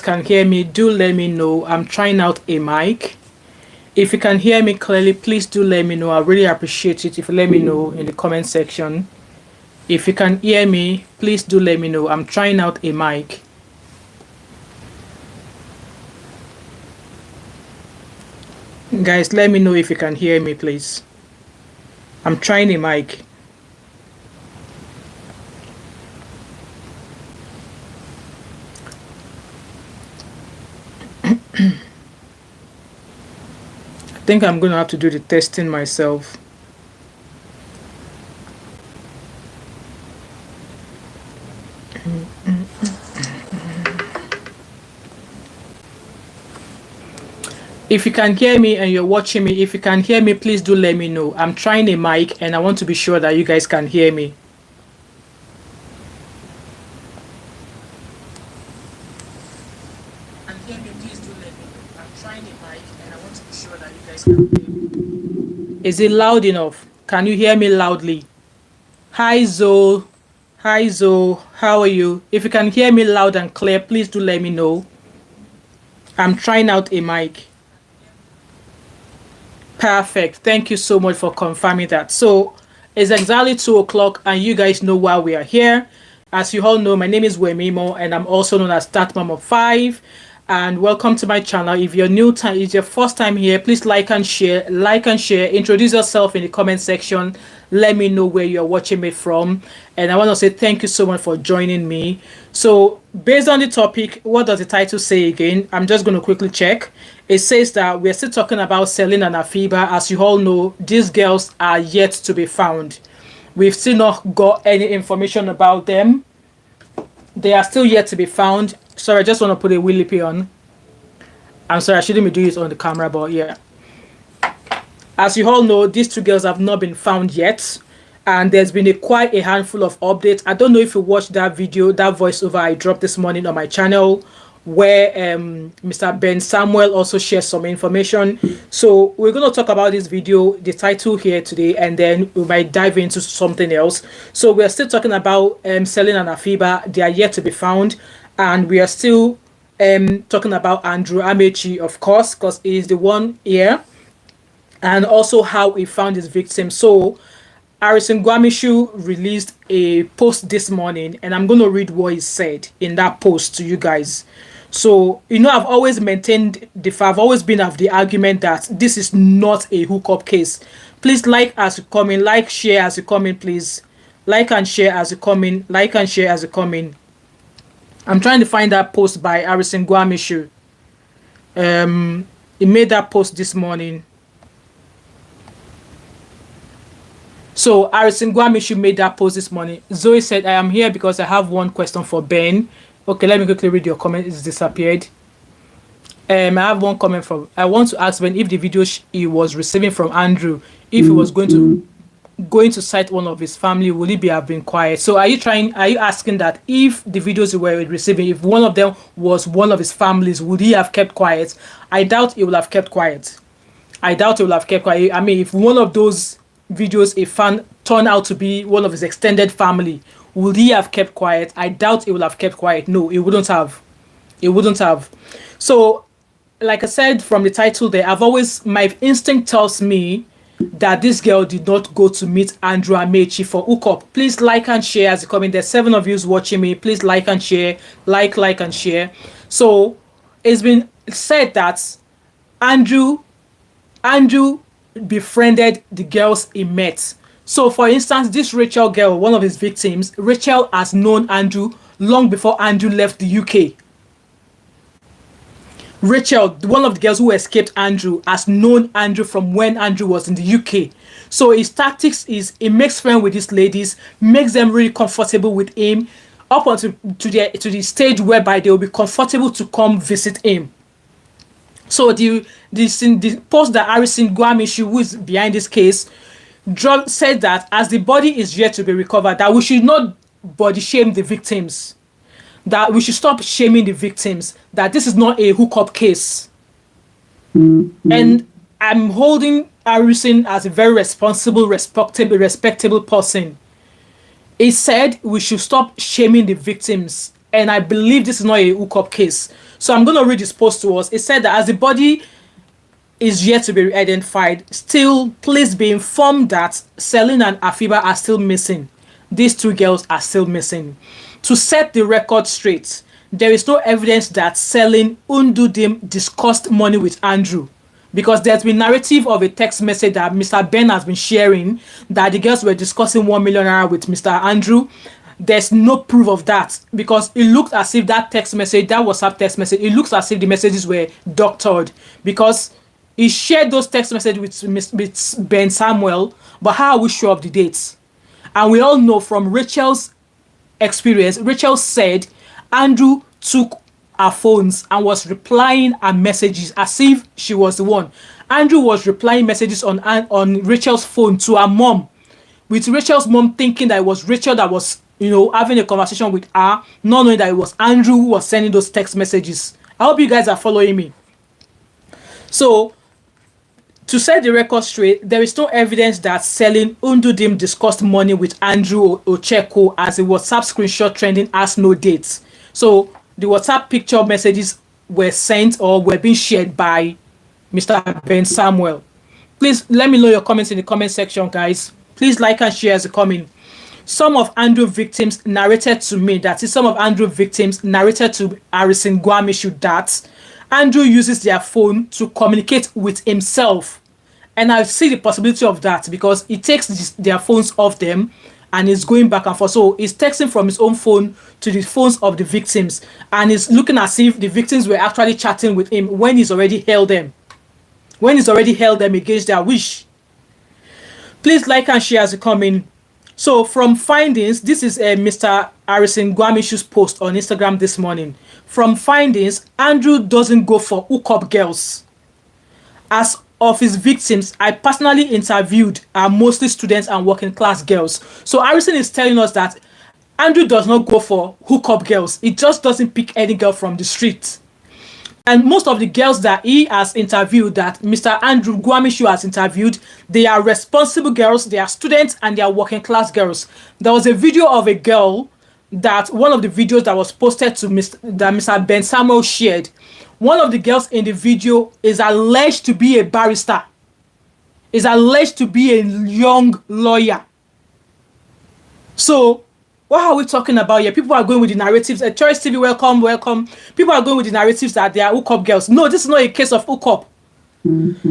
can hear me, do let me know. I'm trying out a mic. If you can hear me clearly, please do let me know. I really appreciate it if you let me know in the comment section. If you can hear me, please do let me know. I'm trying out a mic. Guys, let me know if you can hear me, please. I'm trying a mic. I think I'm going to have to do the testing myself. If you can hear me and you're watching me, if you can hear me, please do let me know. I'm trying a mic and I want to be sure that you guys can hear me. Is it loud enough? Can you hear me loudly? Hi Zoe. Hi Zoe. How are you? If you can hear me loud and clear, please do let me know. I'm trying out a mic. Perfect. Thank you so much for confirming that. So it's exactly 2 o'clock and you guys know why we are here. As you all know, my name is Wemimo and I'm also known as Thatmumof5. And welcome to my channel. If you're new time, it's your first time here, please like and share, introduce yourself in the comment section, let me know where you're watching me from, and I want to say thank you so much for joining me. So based on the topic, what does the title say again? I'm just going to quickly check. It says that we're still talking about Celine and Afiba. As you all know, these girls are yet to be found. We've still not got any information about them. They are still yet to be found. Sorry, I just want to put a Willy P on. I'm sorry, I shouldn't be doing it on the camera, but yeah. As you all know, these 2 girls have not been found yet. And there's been quite a handful of updates. I don't know if you watched that video, that voiceover I dropped this morning on my channel, where Mr. Ben Samuel also shares some information. So we're going to talk about this video, the title here today, and then we might dive into something else. So we're still talking about Celine and Afiba. They are yet to be found. And we are still talking about Andrew Amechi, of course, because he is the one here, and also how he found his victim. So Harrison Gwamishu released a post this morning, and I'm going to read what he said in that post to you guys. So, you know, I've always maintained I've always been of the argument that this is not a hookup case. Please like as you come in, like, share as you come in, please. Like and share as you come in, like and share as you come in. I'm trying to find that post by Harrison Gwamishu. He made that post this morning. So Harrison Gwamishu made that post this morning. Zoe said, I am here because I have one question for Ben. Okay, let me quickly read your comment. It's disappeared. I have one comment from, I want to ask Ben if the video he was receiving from Andrew, if he was going to cite one of his family, will he have been quiet? So are you asking that if the videos he were receiving, if one of them was one of his families, would he have kept quiet? I doubt he will have kept quiet. I doubt he will have kept quiet. I mean, if one of those videos a fan turned out to be one of his extended family, would he have kept quiet? I doubt he will have kept quiet. No, he wouldn't have. He wouldn't have. So like I said from the title there, my instinct tells me that this girl did not go to meet Andrew Amechi for hookup. Please like and share as you come in. There's 7 of you watching me. Please like and share. Like and share. So it's been said that Andrew befriended the girls he met. So for instance, this Rachel girl, one of his victims, Rachel has known Andrew long before Andrew left the UK. Rachel, one of the girls who escaped Andrew, has known Andrew from when Andrew was in the UK. So his tactics is he makes friends with these ladies, makes them really comfortable with him, up until to the stage whereby they will be comfortable to come visit him. So the post that Harrison Gwamishu, who is behind this case, said that as the body is yet to be recovered, that we should not body shame the victims. That we should stop shaming the victims, that this is not a hookup case. And I'm holding Harrison as a very responsible, respectable person. He said we should stop shaming the victims. And I believe this is not a hookup case. So I'm going to read this post to us. It said that as the body is yet to be identified, still please be informed that Celine and Afiba are still missing. These two girls are still missing. To set the record straight, there is no evidence that Celine Undudim discussed money with Andrew, because there's been narrative of a text message that Mr. Ben has been sharing that the girls were discussing 1 million naira with Mr. Andrew. There's no proof of that, because it looks as if that text message, that WhatsApp text message, it looks as if the messages were doctored, because he shared those text messages with Ben Samuel, but how are we sure of the dates? And we all know from Rachel's experience, Rachel said Andrew took her phones and was replying her messages as if she was the one. Andrew was replying messages on Rachel's phone to her mom, with Rachel's mom thinking that it was Rachel that was, having a conversation with her, not knowing that it was Andrew who was sending those text messages. I hope you guys are following me. So, to set the record straight, there is no evidence that Celine Undudim discussed money with Andrew Ocheko, as the WhatsApp screenshot trending has no dates. So the WhatsApp picture messages were sent or were being shared by Mr. Ben Samuel. Please let me know your comments in the comment section, guys. Please like and share as you comment. Some of Andrew victims narrated to me, that is, some of Andrew victims narrated to Harrison Guamishu that Andrew uses their phone to communicate with himself. And I see the possibility of that, because he takes their phones off them and is going back and forth. So he's texting from his own phone to the phones of the victims, and it's looking as if the victims were actually chatting with him when he's already held them. When he's already held them against their wish. Please like and share as you come in. So from findings, this is Mr. Harrison Guamishu's post on Instagram this morning. From findings, Andrew doesn't go for hookup girls. As of his victims, I personally interviewed are mostly students and working class girls. So Harrison is telling us that Andrew does not go for hookup girls. He just doesn't pick any girl from the street. And most of the girls that he has interviewed, that Mr. Andrew Guamishu has interviewed, they are responsible girls, they are students, and they are working class girls. There was a video of a girl, that one of the videos that was posted to Mr. Ben Samuel shared. One of the girls in the video is alleged to be a barrister, is alleged to be a young lawyer. So what are we talking about here? People are going with the narratives. Choice TV, welcome, welcome. People are going with the narratives that they are hookup girls. No, this is not a case of hookup.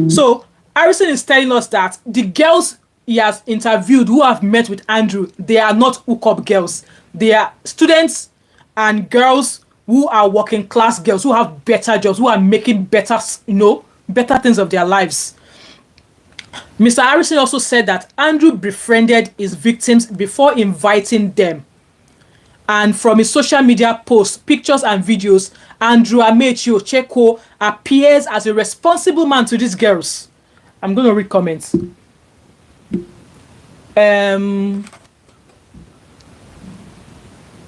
So Harrison is telling us that the girls he has interviewed who have met with Andrew, they are not hookup girls. They are students and girls who are working class girls, who have better jobs, who are making better, better things of their lives. Mr. Harrison also said that Andrew befriended his victims before inviting them. And from his social media posts, pictures and videos, Andrew Amechi Ocheko appears as a responsible man to these girls. I'm going to read comments.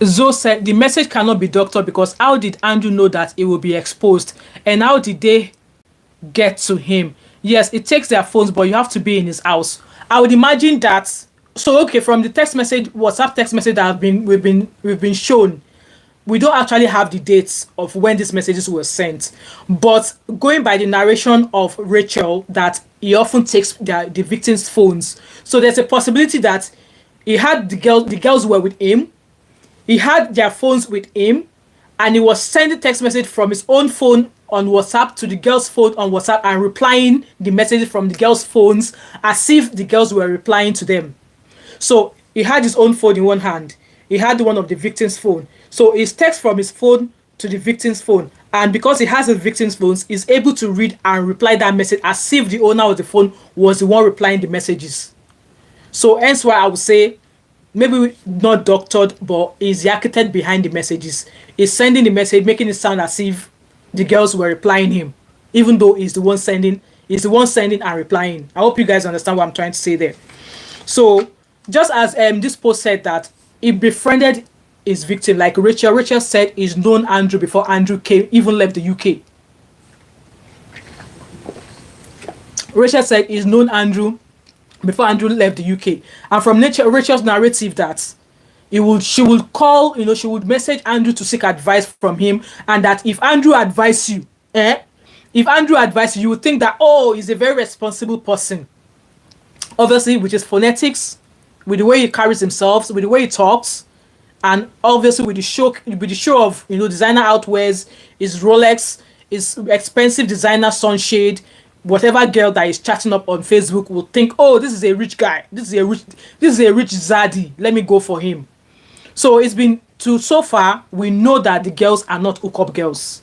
Zoe said the message cannot be doctored, because how did Andrew know that it will be exposed? And how did they get to him? Yes, it takes their phones, but you have to be in his house. I would imagine that. So okay, from the text message, WhatsApp text message that we've been shown, we don't actually have the dates of when these messages were sent. But going by the narration of Rachel, that he often takes the victims' phones. So there's a possibility that he had the girls were with him, he had their phones with him, and he was sending text message from his own phone on WhatsApp to the girls' phone on WhatsApp and replying the messages from the girls' phones as if the girls were replying to them. So he had his own phone in one hand. He had one of the victim's phone. So he's text from his phone to the victim's phone. And because he has the victim's phones, he's able to read and reply that message as if the owner of the phone was the one replying the messages. So hence why I would say, maybe not doctored, but he's the architect behind the messages. He's sending the message, making it sound as if the girls were replying him, even though he's the one sending and replying. I hope you guys understand what I'm trying to say there. So just as this post said that he befriended his victim, like Rachel said he's known Andrew before Andrew even left the UK. Rachel said he's known Andrew before Andrew left the UK. And from Rachel's narrative that She would call, she would message Andrew to seek advice from him, and that if Andrew advised you, if Andrew advised you, you would think that, oh, he's a very responsible person. Obviously, with his phonetics, with the way he carries himself, with the way he talks, and obviously with the show of designer outwears, his Rolex, his expensive designer sunshade, whatever girl that is chatting up on Facebook will think, oh, this is a rich guy, this is a rich zaddy, let me go for him. So it's been so far we know that the girls are not hookup girls.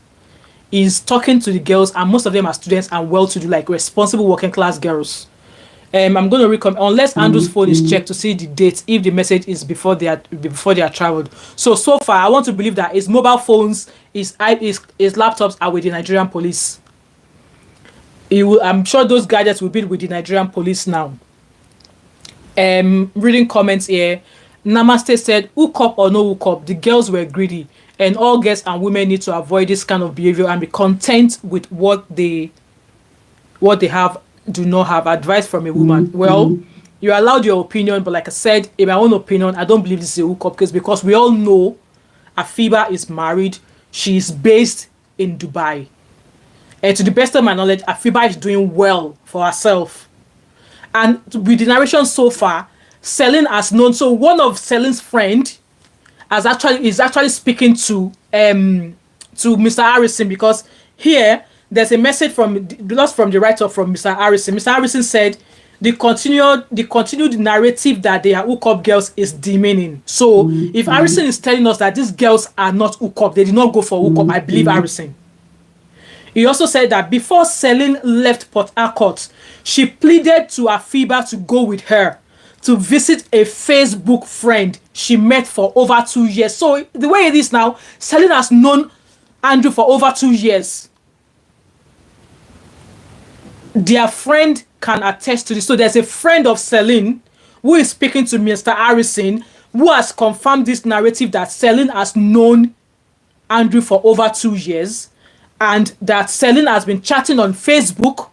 He's talking to the girls, and most of them are students and well-to-do, like responsible working class girls. I'm going to recommend, unless Andrew's phone is checked to see the date, if the message is before they are traveled. So far, I want to believe that his mobile phones, his laptops are with the Nigerian police. I'm sure those gadgets will be with the Nigerian police now. Reading comments here. Namaste said, hookup or no hookup, the girls were greedy, and all girls and women need to avoid this kind of behavior and be content with what they have. Do not have advice from a woman. Well, you're allowed your opinion, but like I said, in my own opinion, I don't believe this is a hookup case, because we all know Afiba is married. She is based in Dubai, and to the best of my knowledge, Afiba is doing well for herself. And with the narration so far, Celine has known. So one of Celine's friend is actually speaking to Mr. Harrison, because here there's a message from the writer from Mr. Harrison. Mr. Harrison said the continued narrative that they are hookup girls is demeaning. So if Harrison is telling us that these girls are not hookup, they did not go for hookup, I believe Harrison. He also said that before Celine left Port Harcourt, she pleaded to Afiba to go with her to visit a Facebook friend she met for over 2 years. So the way it is now, Celine has known Andrew for over 2 years. Their friend can attest to this. So there's a friend of Celine who is speaking to Mr. Harrison, who has confirmed this narrative that Celine has known Andrew for over 2 years, and that Celine has been chatting on Facebook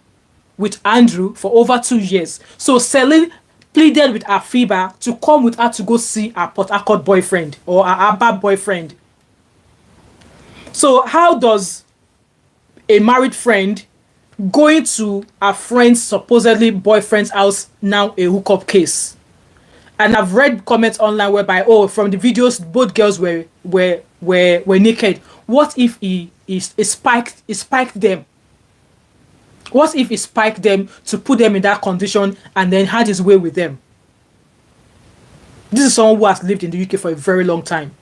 with Andrew for over 2 years. So Celine pleaded with Afiba to come with her to go see her Port Harcourt boyfriend, or her Abba boyfriend. So how does a married friend going to a friend's supposedly boyfriend's house now a hookup case? And I've read comments online whereby, oh, from the videos both girls were naked. What if he spiked them? What if he spiked them to put them in that condition and then had his way with them? This is someone who has lived in the UK for a very long time.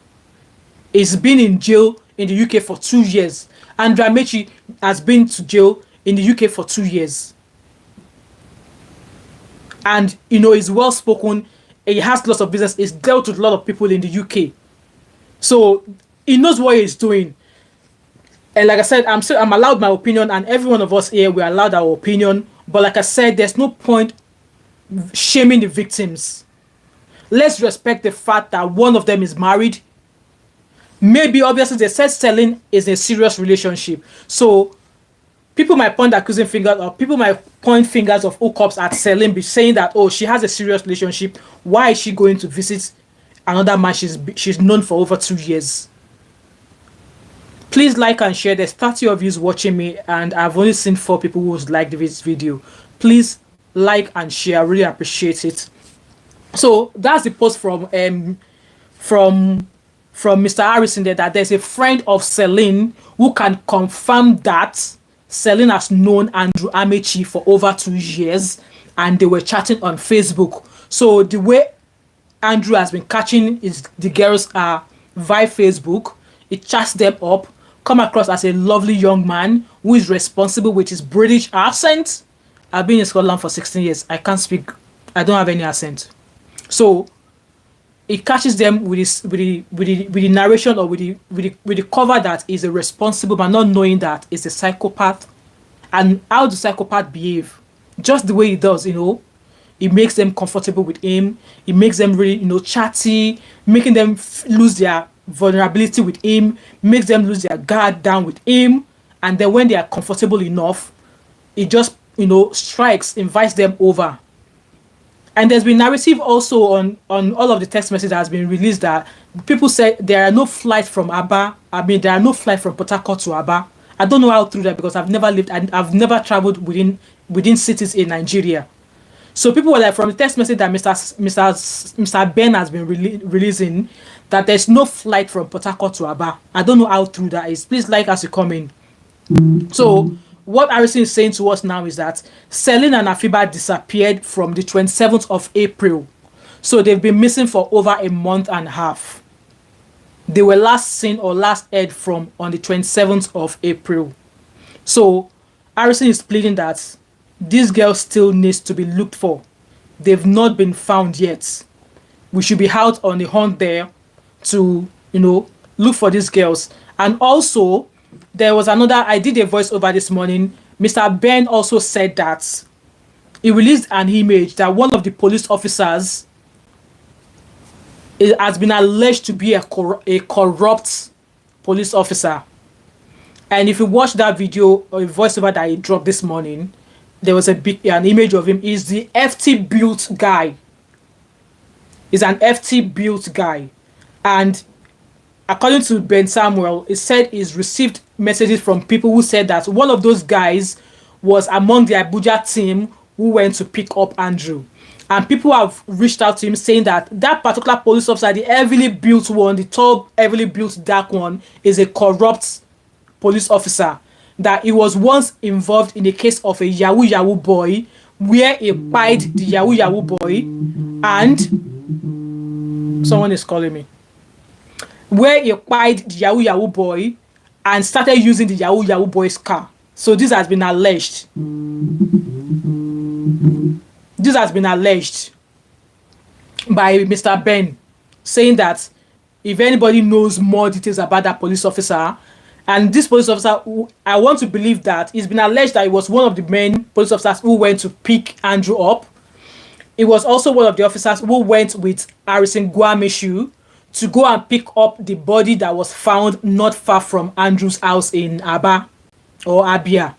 He's been in jail in the UK for 2 years. And Amechi has been to jail in the UK for 2 years. And, he's well-spoken. He has lots of business. He's dealt with a lot of people in the UK. So, he knows what he's doing. And like I said, I'm allowed my opinion, and every one of us here, we're allowed our opinion. But like I said, there's no point shaming the victims. Let's respect the fact that one of them is married. Maybe, obviously, they said Celine is in a serious relationship. So, people might point accusing fingers, or people might point fingers of hookups at Celine, be saying that, oh, she has a serious relationship. Why is she going to visit another man she's known for over 2 years? Please like and share. There's 30 of you watching me, and I've only seen 4 people who liked this video. Please like and share. I really appreciate it. So that's the post from Mr. Harrison there, that there's a friend of Celine who can confirm that Celine has known Andrew Amechi for over 2 years, and they were chatting on Facebook. So the way Andrew has been catching the girls are via Facebook. He chats them up, come across as a lovely young man who is responsible with his British accent. I've been in Scotland for 16 years. I can't speak. I don't have any accent. So it catches them with the narration, or with the cover that is a responsible man, not knowing that it's a psychopath. And how does psychopath behave? Just the way he does, it makes them comfortable with him. It makes them really, chatty, making them lose their vulnerability with him, makes them lose their guard down with him. And then when they are comfortable enough, it just, strikes, invites them over. And there's been narrative also on all of the text message that has been released that people say there are no flights from Aba. I mean, there are no flights from Port Harcourt to Aba. I don't know how true that, because I've never lived and I've never traveled within cities in Nigeria. So people were like, from the text message that Mr. Ben has been releasing, that there's no flight from Port Harcourt to Aba. I don't know how true that is. Please like as you come in. So what Harrison is saying to us now is that Celine and Afiba disappeared from the 27th of April. So they've been missing for over a month and a half. They were last seen or last heard from on the 27th of April. So Harrison is pleading that this girl still needs to be looked for. They've not been found yet. We should be out on the hunt there to, look for these girls. And also, there was another, I did a voiceover this morning. Mr. Ben also said that he released an image that one of the police officers has been alleged to be a corrupt police officer. And if you watch that video or voiceover that he dropped this morning, there was an image of him. He's the FT built guy. He's an FT built guy. And according to Ben Samuel, he said he's received messages from people who said that one of those guys was among the Abuja team who went to pick up Andrew. And people have reached out to him saying that that particular police officer, the heavily built one, the tall, heavily built dark one, is a corrupt police officer. That he was once involved in a case of a Yahoo boy where he pied the Yahoo boy, and someone is calling me. Where he pied the Yahoo boy and started using the Yahoo boy's car. So this has been alleged. This has been alleged by Mr. Ben, saying that if anybody knows more details about that police officer, and this police officer, I want to believe that it's been alleged that he was one of the main police officers who went to pick Andrew up. It was also one of the officers who went with Harrison Guameshu to go and pick up the body that was found not far from Andrew's house in Aba or Abia.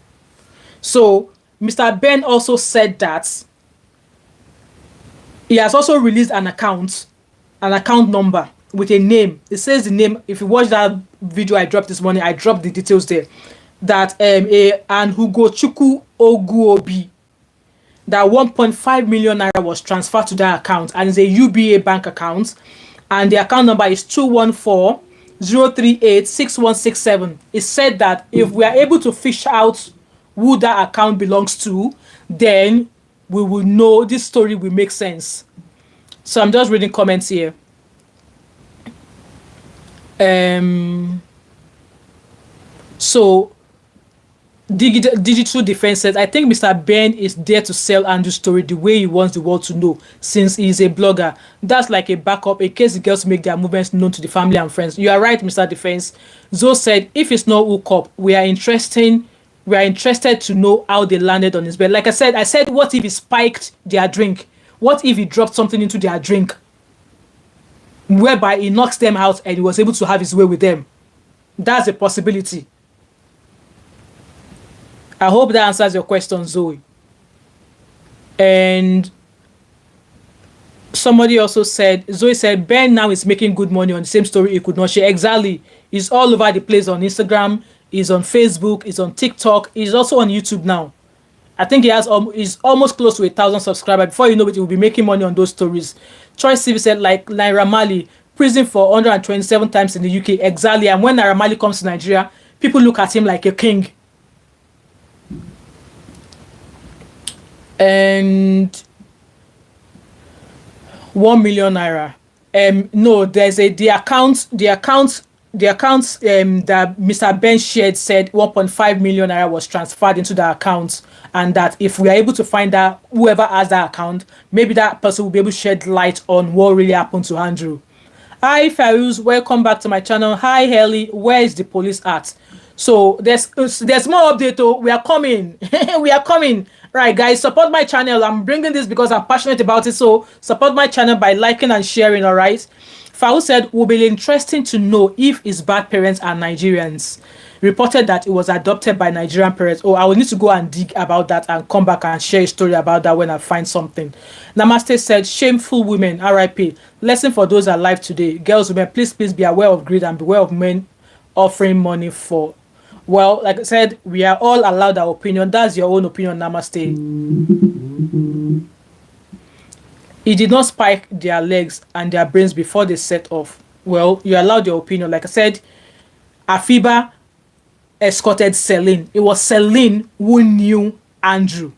So Mr. Ben also said that he has also released an account number with a name. It says the name. If you watch that video I dropped this morning, I dropped the details there. That and Hugo Chukwu Oguobi, that 1.5 million naira was transferred to that account, and it's a UBA bank account, and the account number is 214-038-6167. It said that if we are able to fish out who that account belongs to, then we will know this story will make sense. So I'm just reading comments here. So Digital Defense says, I think Mr. Ben is there to sell Andrew's story the way he wants the world to know, since he's a blogger. That's like a backup in case the girls make their movements known to the family and friends. You are right, Mr. Defense. Zoe said, if it's not HookUp, we are interested to know how they landed on his bed. Like I said, what if he spiked their drink? What if he dropped something into their drink, whereby he knocks them out and he was able to have his way with them? That's a possibility. I hope that answers your question, Zoe. And somebody also said, Zoe said, Ben now is making good money on the same story he could not share. Exactly. He's all over the place on Instagram. He's on Facebook. He's on TikTok. He's also on YouTube now. I think he's almost close to 1,000 subscribers. Before you know it, he will be making money on those stories. Troy Stevie said, like Naira Marley, prison for 127 times in the UK. Exactly. And when Naira Marley comes to Nigeria, people look at him like a king. And 1 million naira. No, there's the account that Mr. Ben shared said 1.5 million naira was transferred into the account, and that if we are able to find out whoever has that account, maybe that person will be able to shed light on what really happened to Andrew. Hi Farouz, welcome back to my channel. Hi Helly, where is the police at? So there's more update. Oh, we are coming. We are coming. Right, guys, support my channel. I'm bringing this because I'm passionate about it. So support my channel by liking and sharing. All right. Farouz said, will be interesting to know if his bad parents are Nigerians. reported that it was adopted by Nigerian parents. Oh, I will need to go and dig about that and come back and share a story about that when I find something. Namaste said, shameful women, RIP. Lesson for those alive today. Girls, women, please be aware of greed and beware of men offering money for. Well, like I said, we are all allowed our opinion. That's your own opinion, Namaste. It did not spike their legs and their brains before they set off. Well, you allowed your opinion. Like I said, Afiba escorted Celine. It was Celine who knew Andrew.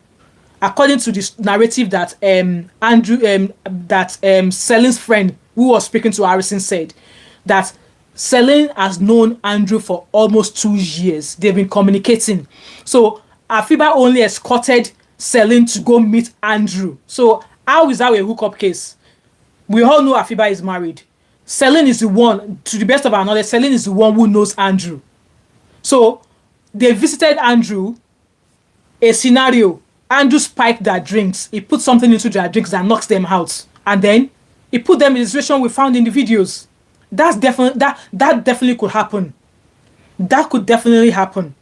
According to this narrative that Celine's friend who was speaking to Harrison said, that Celine has known Andrew for almost 2 years. They've been communicating. So Afiba only escorted Celine to go meet Andrew. So how is that a hookup case? We all know Afiba is married. Celine is the one, to the best of our knowledge, Celine is the one who knows Andrew. So they visited Andrew. A scenario: Andrew spiked their drinks. He put something into their drinks that knocks them out, and then he put them in the situation we found in the videos. That's definitely that definitely could happen. That could definitely happen.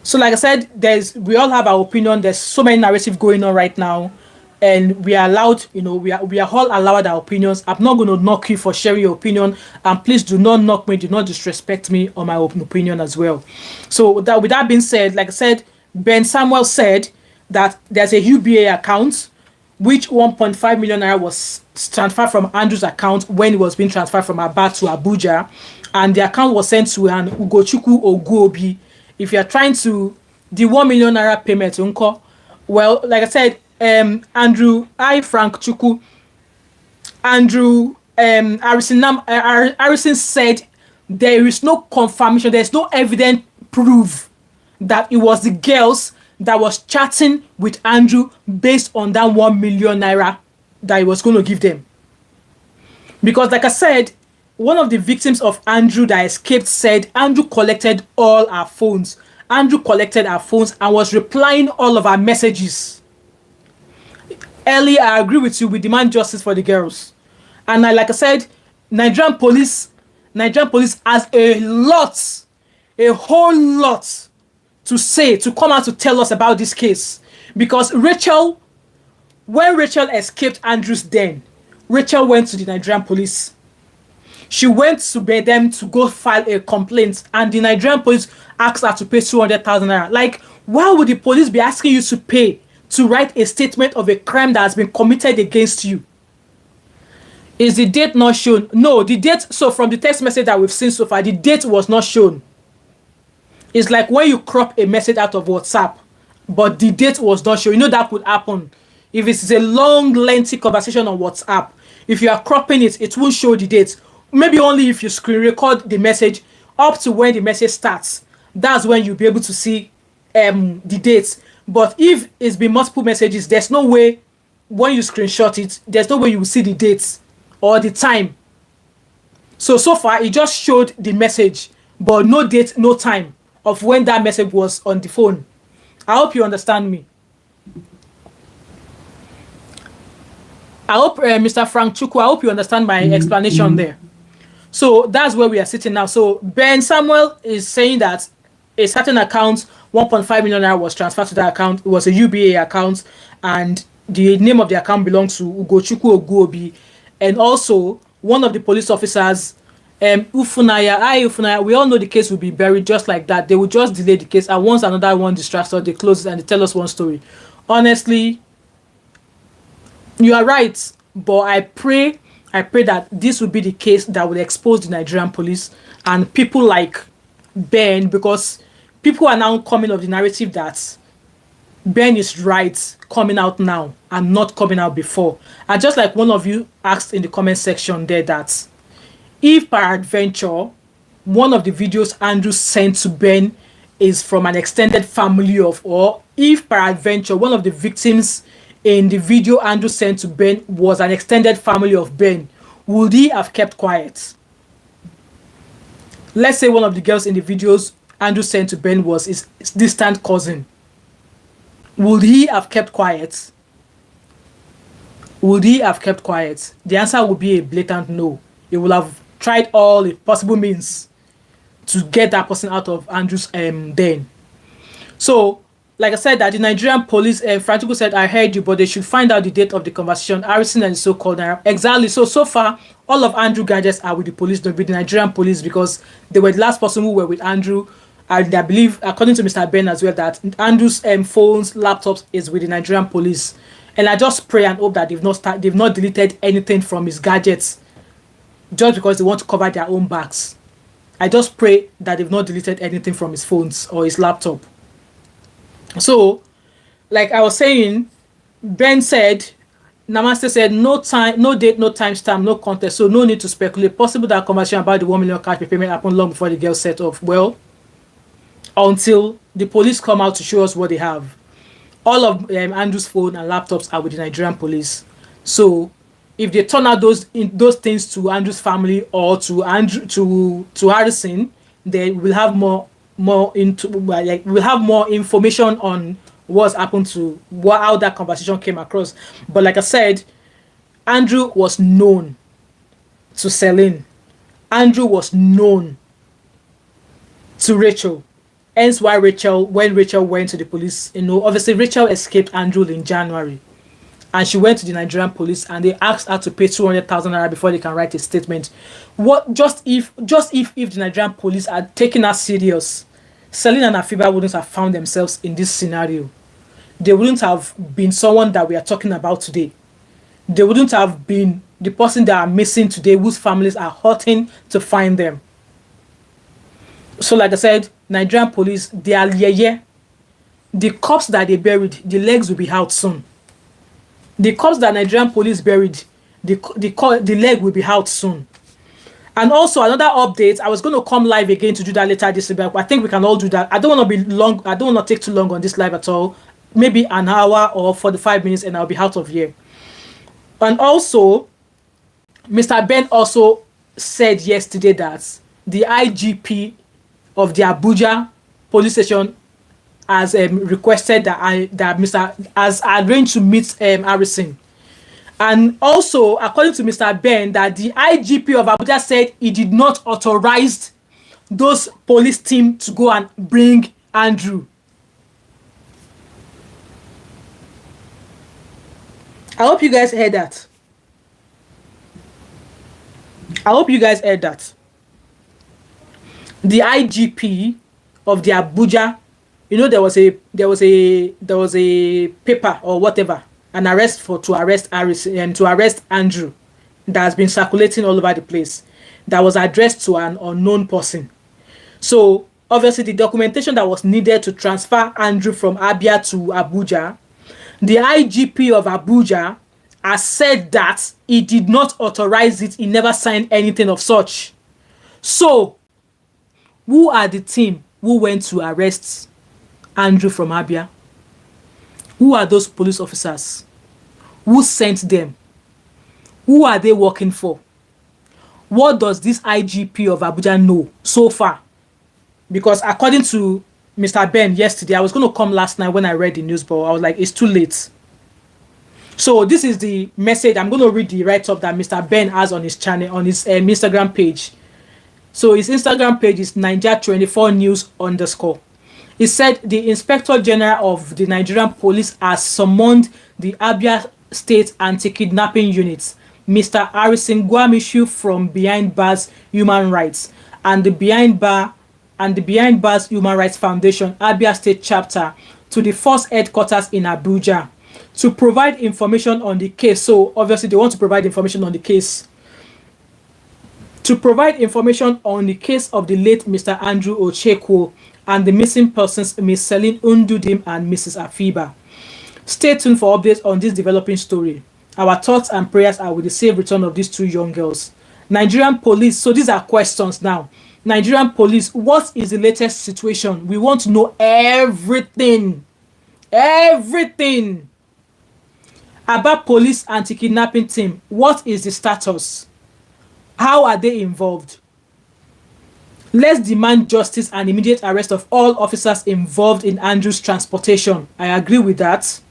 So, like I said, we all have our opinion. There's so many narratives going on right now, and we are allowed. We are all allowed our opinions. I'm not going to knock you for sharing your opinion, and please do not knock me. Do not disrespect me on my own opinion as well. So, with that being said, like I said, Ben Samuel said that there's a UBA account, which 1.5 million naira was transferred from Andrew's account when it was being transferred from Aba to Abuja, and the account was sent to an Ugochukwu Oguobi. If you are trying to the 1 million naira payment, unko, well, like I said, Andrew Harrison said there is no confirmation, there's no evident proof that it was the girls that was chatting with Andrew based on that 1 million naira that he was going to give them. Because, like I said, one of the victims of Andrew that escaped said Andrew collected all our phones. Andrew collected our phones and was replying all of our messages. Ellie, I agree with you. We demand justice for the girls. And like I said, Nigerian police has a whole lot to say, to come out to tell us about this case. Because when Rachel escaped Andrew's den, Rachel went to the Nigerian police. She went to them to go file a complaint, and the Nigerian police asked her to pay 200,000 naira. Like, why would the police be asking you to pay to write a statement of a crime that has been committed against you? Is the date not shown? No, the date, so from the text message that we've seen so far, the date was not shown. It's like when you crop a message out of WhatsApp, but the date was not shown. You know that could happen. If it's a long, lengthy conversation on WhatsApp, if you are cropping it, it won't show the date. Maybe only if you screen record the message up to when the message starts. That's when you'll be able to see the dates. But if it's been multiple messages, there's no way when you screenshot it, there's no way you will see the dates or the time. So far, it just showed the message, but no date, no time of when that message was on the phone. I hope you understand me. I hope, Mr. Frank Chukwu, I hope you understand my explanation there. So that's where we are sitting now. So Ben Samuel is saying that a certain account, 1.5 million naira was transferred to that account. It was a UBA account, and the name of the account belongs to Ugochukwu Oguobi. And also, one of the police officers, Ufunaya, we all know the case will be buried just like that. They will just delay the case, and once another one distracts us, they close it and they tell us one story. Honestly, you are right, but I pray that this will be the case that will expose the Nigerian police and people like Ben, because people are now coming of the narrative that Ben is right coming out now and not coming out before. And just like one of you asked in the comment section there, that if peradventure one of the videos Andrew sent to Ben is from an extended family of, or if peradventure one of the victims in the video Andrew sent to Ben was an extended family of Ben, would he have kept quiet? Let's say one of the girls in the videos Andrew sent to Ben was his distant cousin. Would he have kept quiet? Would he have kept quiet? The answer would be a blatant no. He would have tried all the possible means to get that person out of Andrew's den. So, like I said, that the Nigerian police, Francisco said, I heard you, but they should find out the date of the conversation, harassing and so-called. Exactly. So far, all of Andrew gadgets are with the police, with the Nigerian police, because they were the last person who were with Andrew. And I believe, according to Mr. Ben as well, that Andrew's phones, laptops is with the Nigerian police. And I just pray and hope that they've not deleted anything from his gadgets just because they want to cover their own backs. I just pray that they've not deleted anything from his phones or his laptop. So, like I was saying, Ben said, Namaste said, no time, no date, no timestamp, no contest, so no need to speculate. Possible that conversation about the 1 million cash payment happened long before the girl set off. Well, until the police come out to show us what they have. All of Andrew's phone and laptops are with the Nigerian police. So, if they turn out those things to Andrew's family or to Harrison, they will have more information on what's happened to how that conversation came across. But like I said, Andrew was known to Celine. Andrew was known to Rachel. Hence why when Rachel went to the police, obviously Rachel escaped Andrew in January. And she went to the Nigerian police and they asked her to pay 200,000 naira before they can write a statement. Just if the Nigerian police had taken her serious, Celine and Afiba wouldn't have found themselves in this scenario. They wouldn't have been someone that we are talking about today. They wouldn't have been the person that are missing today, whose families are hurting to find them. So like I said, Nigerian police, they are the corpse that they buried, the legs will be out soon. The corpse that Nigerian police buried, the leg will be out soon. And also another update, I was going to come live again to do that later this week. I think we can all do that. I don't want to be long. I don't want to take too long on this live at all. Maybe an hour or 45 minutes and I'll be out of here. And also, Mr. Ben also said yesterday that the IGP of the Abuja police station has requested that Mr. has arranged to meet Harrison. And also, according to Mr. Ben, that the IGP of Abuja said he did not authorize those police team to go and bring Andrew. I hope you guys heard that. I hope you guys heard that. The IGP of the Abuja, there was a paper or whatever, an arrest to arrest Harrison and to arrest Andrew that has been circulating all over the place, that was addressed to an unknown person. So obviously the documentation that was needed to transfer Andrew from Abia to Abuja, the IGP of Abuja has said that he did not authorize it. He never signed anything of such. So who are the team who went to arrest Andrew from Abia? Who are those police officers? Who sent them? Who are they working for? What does this IGP of Abuja know so far? Because according to Mr. Ben yesterday, I was going to come last night when I read the news, but I was like, it's too late. So this is the message. I'm going to read the write-up that Mr. Ben has on his channel, on his Instagram page. So his Instagram page is Niger24news_. He said the Inspector General of the Nigerian Police has summoned the Abia State Anti-Kidnapping Unit, Mr. Harrison Gwamishu from Behind Bars Human Rights and the Behind Bars Human Rights Foundation Abia State Chapter to the force headquarters in Abuja to provide information on the case. So obviously they want to provide information on the case. To provide information on the case of the late Mr. Andrew Ochekwo and the missing persons Ms. Celine Undudim and Mrs. Afiba. Stay tuned for updates on this developing story. Our thoughts and prayers are with the safe return of these two young girls. Nigerian police, so these are questions now. Nigerian police, what is the latest situation? We want to know everything. Everything. About police anti-kidnapping team, what is the status? How are they involved? Let's demand justice and immediate arrest of all officers involved in Andrew's transportation. I agree with that.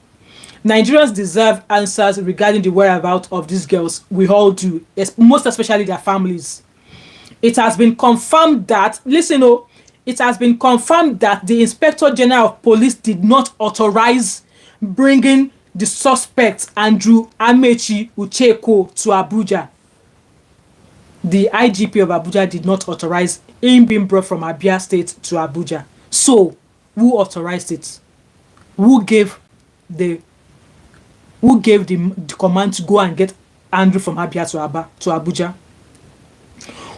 Nigerians deserve answers regarding the whereabouts of these girls. We all do, most especially their families. It has been confirmed that, listen, oh, it has been confirmed that the Inspector General of Police did not authorize bringing the suspect, Andrew Amechi Ucheko, to Abuja. The IGP of Abuja did not authorize him being brought from Abia State to Abuja. So, who authorized it? Who gave the command to go and get Andrew from Abia to Abuja?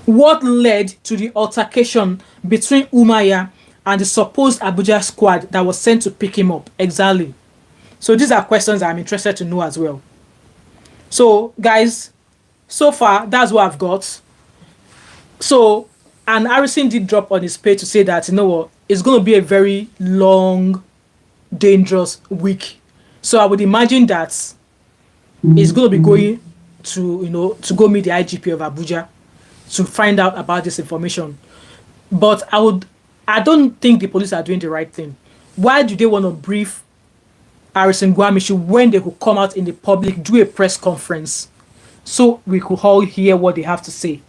What led to the altercation between Umaya and the supposed Abuja squad that was sent to pick him up? Exactly. So these are questions I'm interested to know as well. So, guys, so far, that's what I've got. So, and Harrison did drop on his page to say that, you know what, it's going to be a very long, dangerous week. So I would imagine that he's going to be going to, you know, to go meet the IGP of Abuja to find out about this information. But I don't think the police are doing the right thing. Why do they want to brief Harrison Gwamishi when they could come out in the public, do a press conference, so we could all hear what they have to say?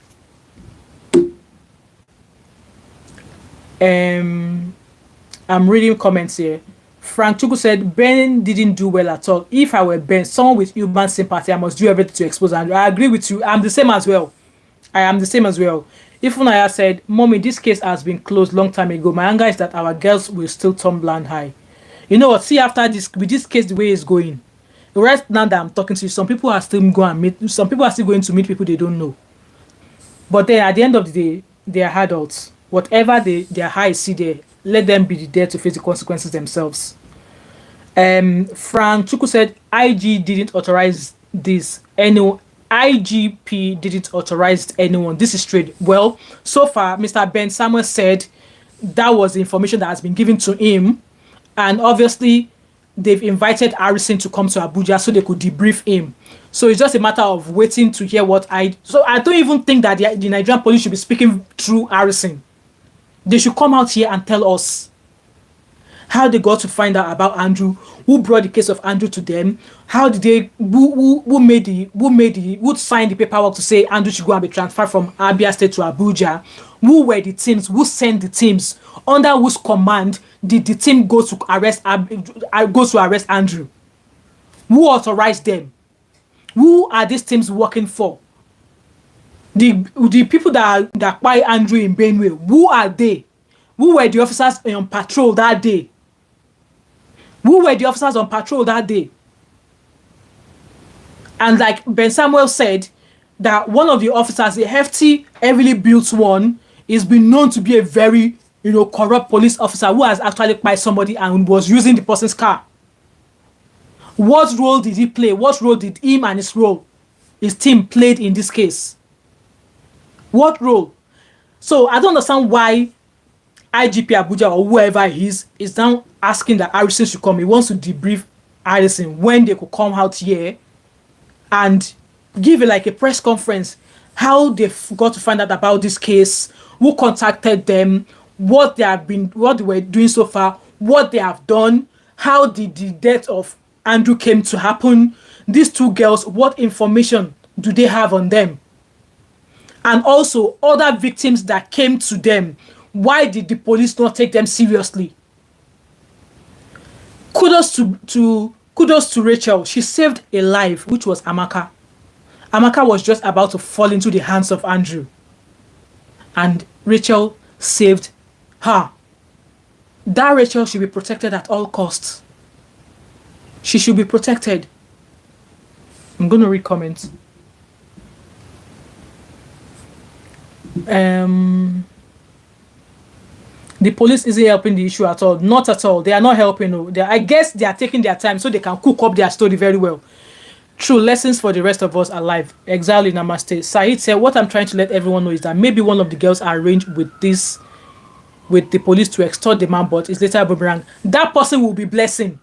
I'm reading comments here. Frank Chuku said, Ben didn't do well at all. If I were Ben, someone with human sympathy, I must do everything to expose Andrew. I agree with you. I'm the same as well. I am the same as well. If Funaya said, Mommy, this case has been closed long time ago. My anger is that our girls will still turn blind high. You know what? See, after this, with this case, the way it's going, right now that I'm talking to you, some people are still going to meet, some people are still going to meet people they don't know. But then at the end of the day, they are adults. Whatever their eyes see there, let them be there to face the consequences themselves. Frank Chuku said, IG didn't authorize this. IGP didn't authorize anyone. This is straight. Well, so far, Mr. Ben Samuel said that was the information that has been given to him. And obviously, they've invited Harrison to come to Abuja so they could debrief him. So it's just a matter of waiting to hear what So I don't even think that the Nigerian police should be speaking through Harrison. They should come out here and tell us how they got to find out about Andrew, who brought the case of Andrew to them, how did they, who signed the paperwork to say Andrew should go and be transferred from Abia State to Abuja, who were the teams, who sent the teams, under whose command did the team go to arrest Andrew, who authorized them, who are these teams working for? The people that buy Andrew in Benue, who are they? Who were the officers on patrol that day? Who were the officers on patrol that day? And like Ben Samuel said, that one of the officers, a hefty, heavily built one, is been known to be a very, corrupt police officer who has actually killed somebody and was using the person's car. What role did he play? What role did him and his team played in this case? What role? So I don't understand why IGP Abuja or whoever he is now asking that Harrison should come. He wants to debrief Harrison when they could come out here and give a press conference, how they got to find out about this case, who contacted them, what they were doing so far, what they have done, how did the death of Andrew came to happen, these two girls, what information do they have on them? And also other victims that came to them. Why did the police not take them seriously? Kudos to Rachel. She saved a life, which was Amaka. Amaka was just about to fall into the hands of Andrew. And Rachel saved her. That Rachel should be protected at all costs. She should be protected. I'm going to read comments. The police isn't helping the issue at all. Not at all. They are not helping. No. I guess they are taking their time so they can cook up their story very well. True lessons for the rest of us alive. Exactly, namaste. Said said, what I'm trying to let everyone know is that maybe one of the girls arranged with the police to extort the man, but it's later a boomerang. That person will be Blessing,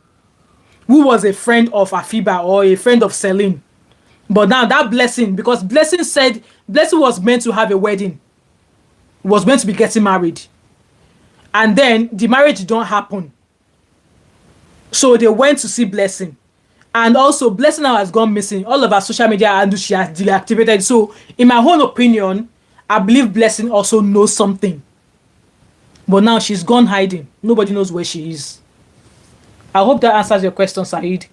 who was a friend of Afiba or a friend of Celine. But now that Blessing, because Blessing said Blessing was meant to have a wedding, was meant to be getting married. And then the marriage don't happen. So they went to see Blessing. And also, Blessing now has gone missing. All of our social media and she has deactivated. So, in my own opinion, I believe Blessing also knows something. But now she's gone hiding. Nobody knows where she is. I hope that answers your question, Saeed.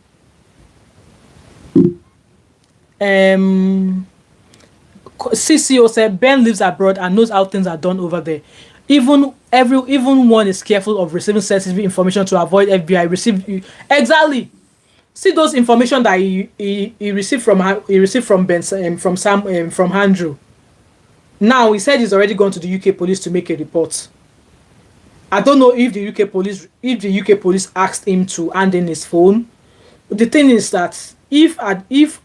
CCO said Ben lives abroad and knows how things are done over there. Even one is careful of receiving sensitive information to avoid FBI receive. Exactly. See those information that he received from Ben from Sam from Andrew. Now he said he's already gone to the UK police to make a report. I don't know if the UK police asked him to hand in his phone. The thing is that if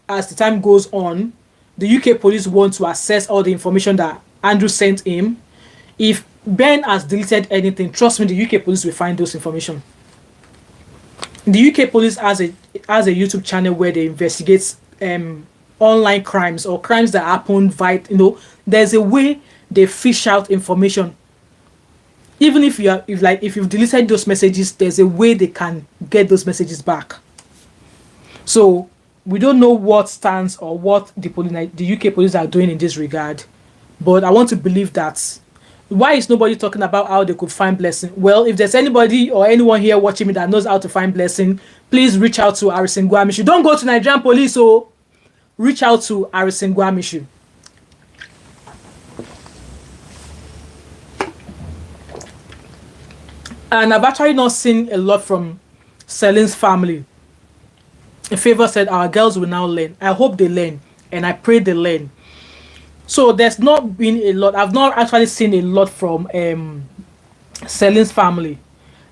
as the time goes on, the UK police want to access all the information that Andrew sent him, if Ben has deleted anything, trust me, the UK police will find those information. The UK police has a YouTube channel where they investigate online crimes or crimes that happen via, there's a way they fish out information. Even if you've deleted those messages, there's a way they can get those messages back. So we don't know what stance or what the UK police are doing in this regard, but I want to believe that. Why is nobody talking about how they could find Blessing? Well, if there's anybody or anyone here watching me that knows how to find Blessing, please reach out to Harassing Guamishu. Don't go to Nigerian police, so reach out to Harassing Guamishu. And I've actually not seen a lot from Celine's family. In favor said our girls will now learn. I hope they learn, and I pray they learn. So there's not been a lot. I've not actually seen a lot from Celine's family.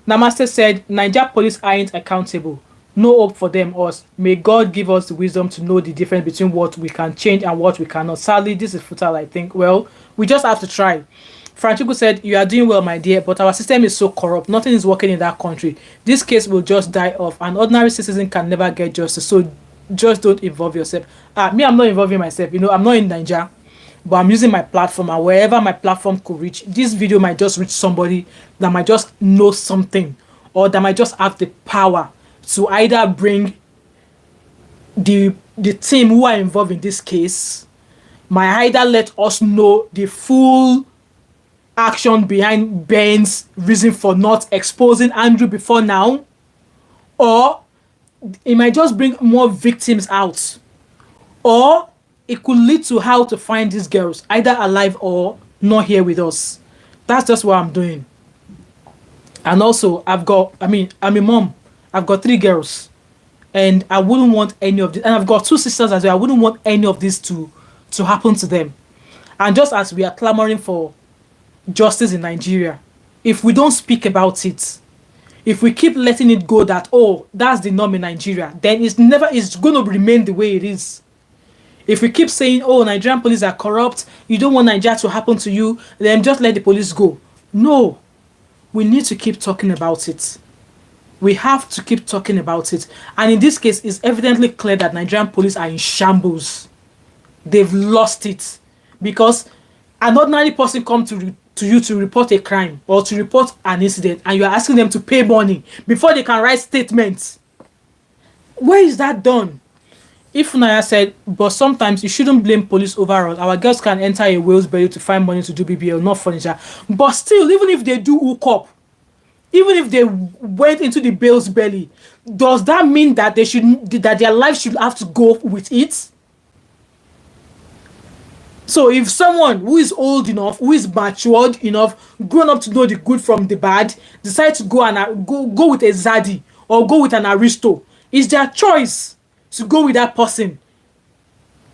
Namaste said, Nigeria police aren't accountable. No hope for them. Us. May God give us the wisdom to know the difference between what we can change and what we cannot. Sadly, this is futile, I think. Well, we just have to try. Francisco said, you are doing well, my dear, but our system is so corrupt. Nothing is working in that country. This case will just die off. An ordinary citizen can never get justice. So just don't involve yourself. Me, I'm not involving myself. I'm not in Nigeria. But I'm using my platform, and wherever my platform could reach, this video might just reach somebody that might just know something, or that might just have the power to either bring the team who are involved in this case, might either let us know the full action behind Ben's reason for not exposing Andrew before now, or it might just bring more victims out, or it could lead to how to find these girls, either alive or not here with us. That's just what I'm doing. And also, I'm a mom. I've got 3 girls. And I wouldn't want any of this. And I've got 2 sisters as well. I wouldn't want any of this to happen to them. And just as we are clamoring for justice in Nigeria, if we don't speak about it, if we keep letting it go that, oh, that's the norm in Nigeria, then it's going to remain the way it is. If we keep saying, oh, Nigerian police are corrupt, you don't want Nigeria to happen to you, then just let the police go. No. We need to keep talking about it. We have to keep talking about it. And in this case, it's evidently clear that Nigerian police are in shambles. They've lost it. Because an ordinary person comes to you to report a crime or to report an incident, and you are asking them to pay money before they can write statements. Where is that done? Ifunaya said, but sometimes you shouldn't blame police overall. Our girls can enter a whale's belly to find money to do BBL, not furniture. But still, even if they do HookUp, even if they went into the whale's belly, does that mean that that their life should have to go with it? So if someone who is old enough, who is matured enough, grown up to know the good from the bad, decides to go with a Zaddy or go with an Aristo, it's their choice to go with that person.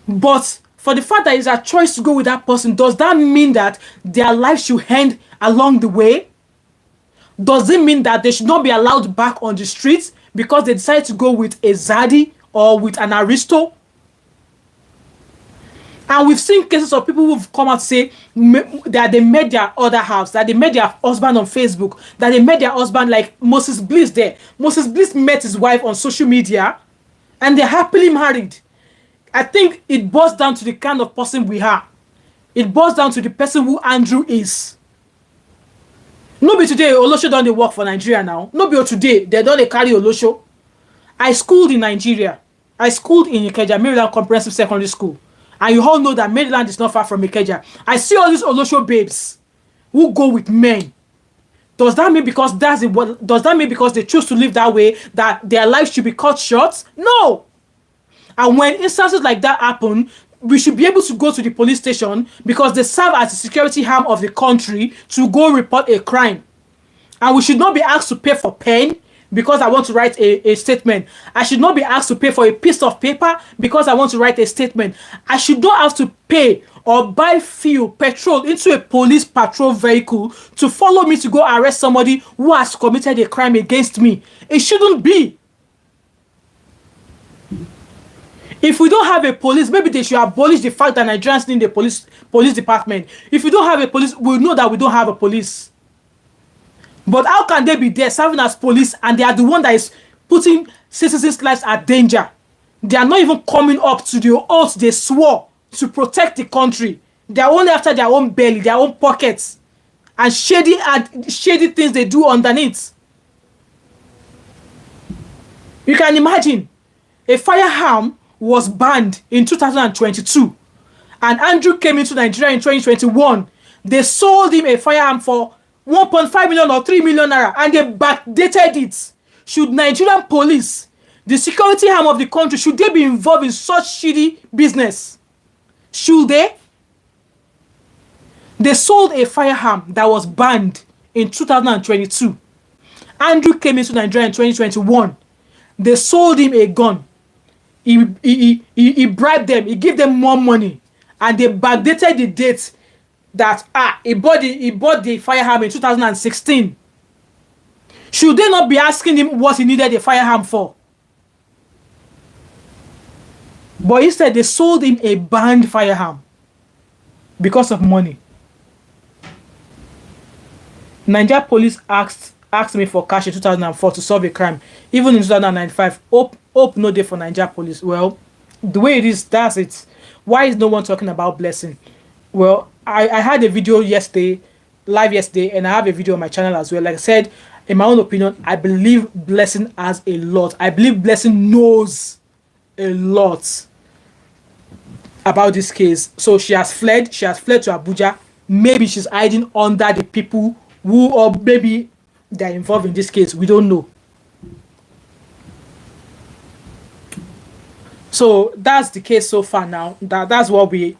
But for the fact that it's a choice to go with that person, does that mean that their life should end along the way? Does it mean that they should not be allowed back on the streets because they decide to go with a Zaddy or with an Aristo? And we've seen cases of people who've come out to say that they met their other halves, that they met their husband on Facebook, that they met their husband like Moses Bliss there. Moses Bliss met his wife on social media, and they're happily married. I think it boils down to the kind of person we are. It boils down to the person who Andrew is. Nobody today, Olosho don't they work for Nigeria now. Nobody today, they don't carry Olosho. I schooled in Nigeria. I schooled in Ikeja Maryland Comprehensive Secondary School. And you all know that Maryland is not far from Ikeja. I see all these Olosho babes who go with men. Does that mean because does that mean because they choose to live that way that their lives should be cut short? No. And when instances like that happen, we should be able to go to the police station because they serve as the security arm of the country to go report a crime. And we should not be asked to pay for pen because I want to write a statement. I should not be asked to pay for a piece of paper because I want to write a statement. I should not have to pay or buy fuel, petrol into a police patrol vehicle to follow me to go arrest somebody who has committed a crime against me. It shouldn't be. If we don't have a police, maybe they should abolish the fact that Nigerians need a police department. If we don't have a police, we know that we don't have a police. But how can they be there serving as police and they are the one that is putting citizens' lives at danger? They are not even coming up to the oath they swore to protect the country. They are only after their own belly, their own pockets, and shady things they do underneath. You can imagine a firearm was banned in 2022 and Andrew came into Nigeria in 2021. They sold him a firearm for 1.5 million or 3 million naira and they backdated it. Should Nigerian police, the security arm of the country, should they be involved in such shitty business? Should they? They sold a firearm that was banned in 2022. Andrew came into Nigeria in 2021. They sold him a gun. He bribed them. He gave them more money. And they backdated the date that he bought the firearm in 2016. Should they not be asking him what he needed a firearm for? But instead, they sold him a banned firearm because of money. Nigeria police asked me for cash in 2004 to solve a crime. Even in 2095, hope no day for Nigeria police. Well, the way it is, that's it. Why is no one talking about blessing? Well, I had a video live yesterday, and I have a video on my channel as well. Like I said, in my own opinion, I believe blessing has a lot. I believe blessing knows a lot about this case. So she has fled to Abuja. Maybe she's hiding under the people who, or maybe they're involved in this case. We don't know. So that's the case so far now. That's what we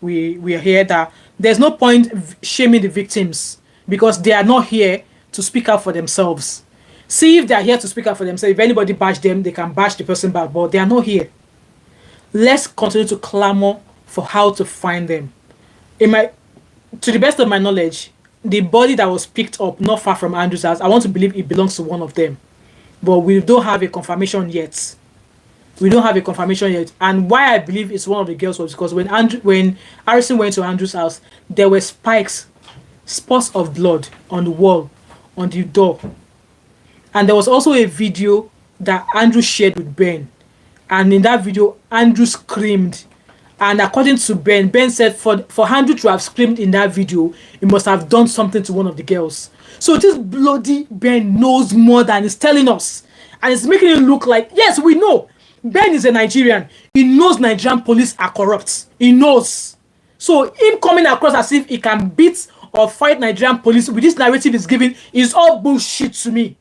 are here. That there's no point shaming the victims because they are not here to speak out for themselves. See, if they are here to speak out for themselves, if anybody bash them, they can bash the person back, but they are not here. Let's continue to clamor for how to find them. To the best of my knowledge, the body that was picked up not far from Andrew's house, I want to believe it belongs to one of them, but we don't have a confirmation yet. And why I believe it's one of the girls was because when Harrison went to Andrew's house, there were spots of blood on the wall, on the door. And there was also a video that Andrew shared with Ben. And in that video, Andrew screamed. And according to Ben said for Andrew to have screamed in that video, he must have done something to one of the girls. So this bloody Ben knows more than he's telling us. And it's making it look like, yes, we know. Ben is a Nigerian. He knows Nigerian police are corrupt. He knows. So him coming across as if he can beat or fight Nigerian police with this narrative he's giving is all bullshit to me.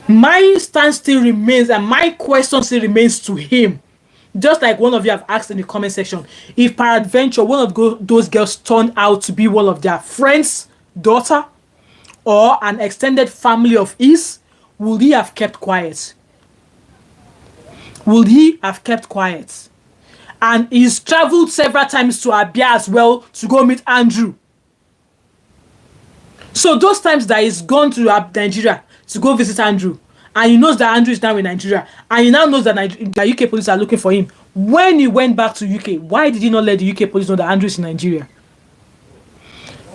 My stance still remains and my question still remains to him. Just like one of you have asked in the comment section, if peradventure one of those girls turned out to be one of their friends' daughter or an extended family of his, would he have kept quiet? Would he have kept quiet? And he's traveled several times to Abia as well to go meet Andrew. So those times that he's gone to Nigeria to go visit Andrew, and he knows that Andrew is now in Nigeria, and he now knows that the UK police are looking for him. When he went back to UK, why did he not let the UK police know that Andrew is in Nigeria?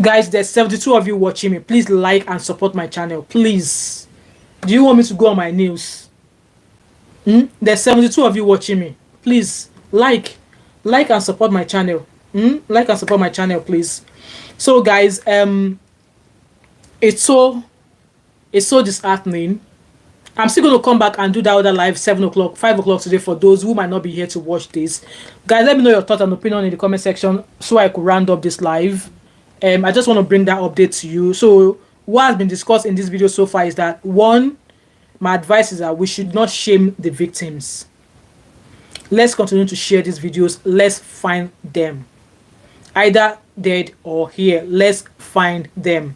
Guys, there's 72 of you watching me. Please like and support my channel. Please. Do you want me to go on my news? There's 72 of you watching me. Please like and support my channel. Like and support my channel, please. So guys, it's so disheartening. I'm still going to come back and do that other live 7 o'clock, 5 o'clock today for those who might not be here to watch this. Guys, let me know your thoughts and opinion in the comment section so I could round up this live. I just want to bring that update to you. So what has been discussed in this video so far is that, one, my advice is that we should not shame the victims. Let's continue to share these videos. Let's find them. Either dead or here. Let's find them.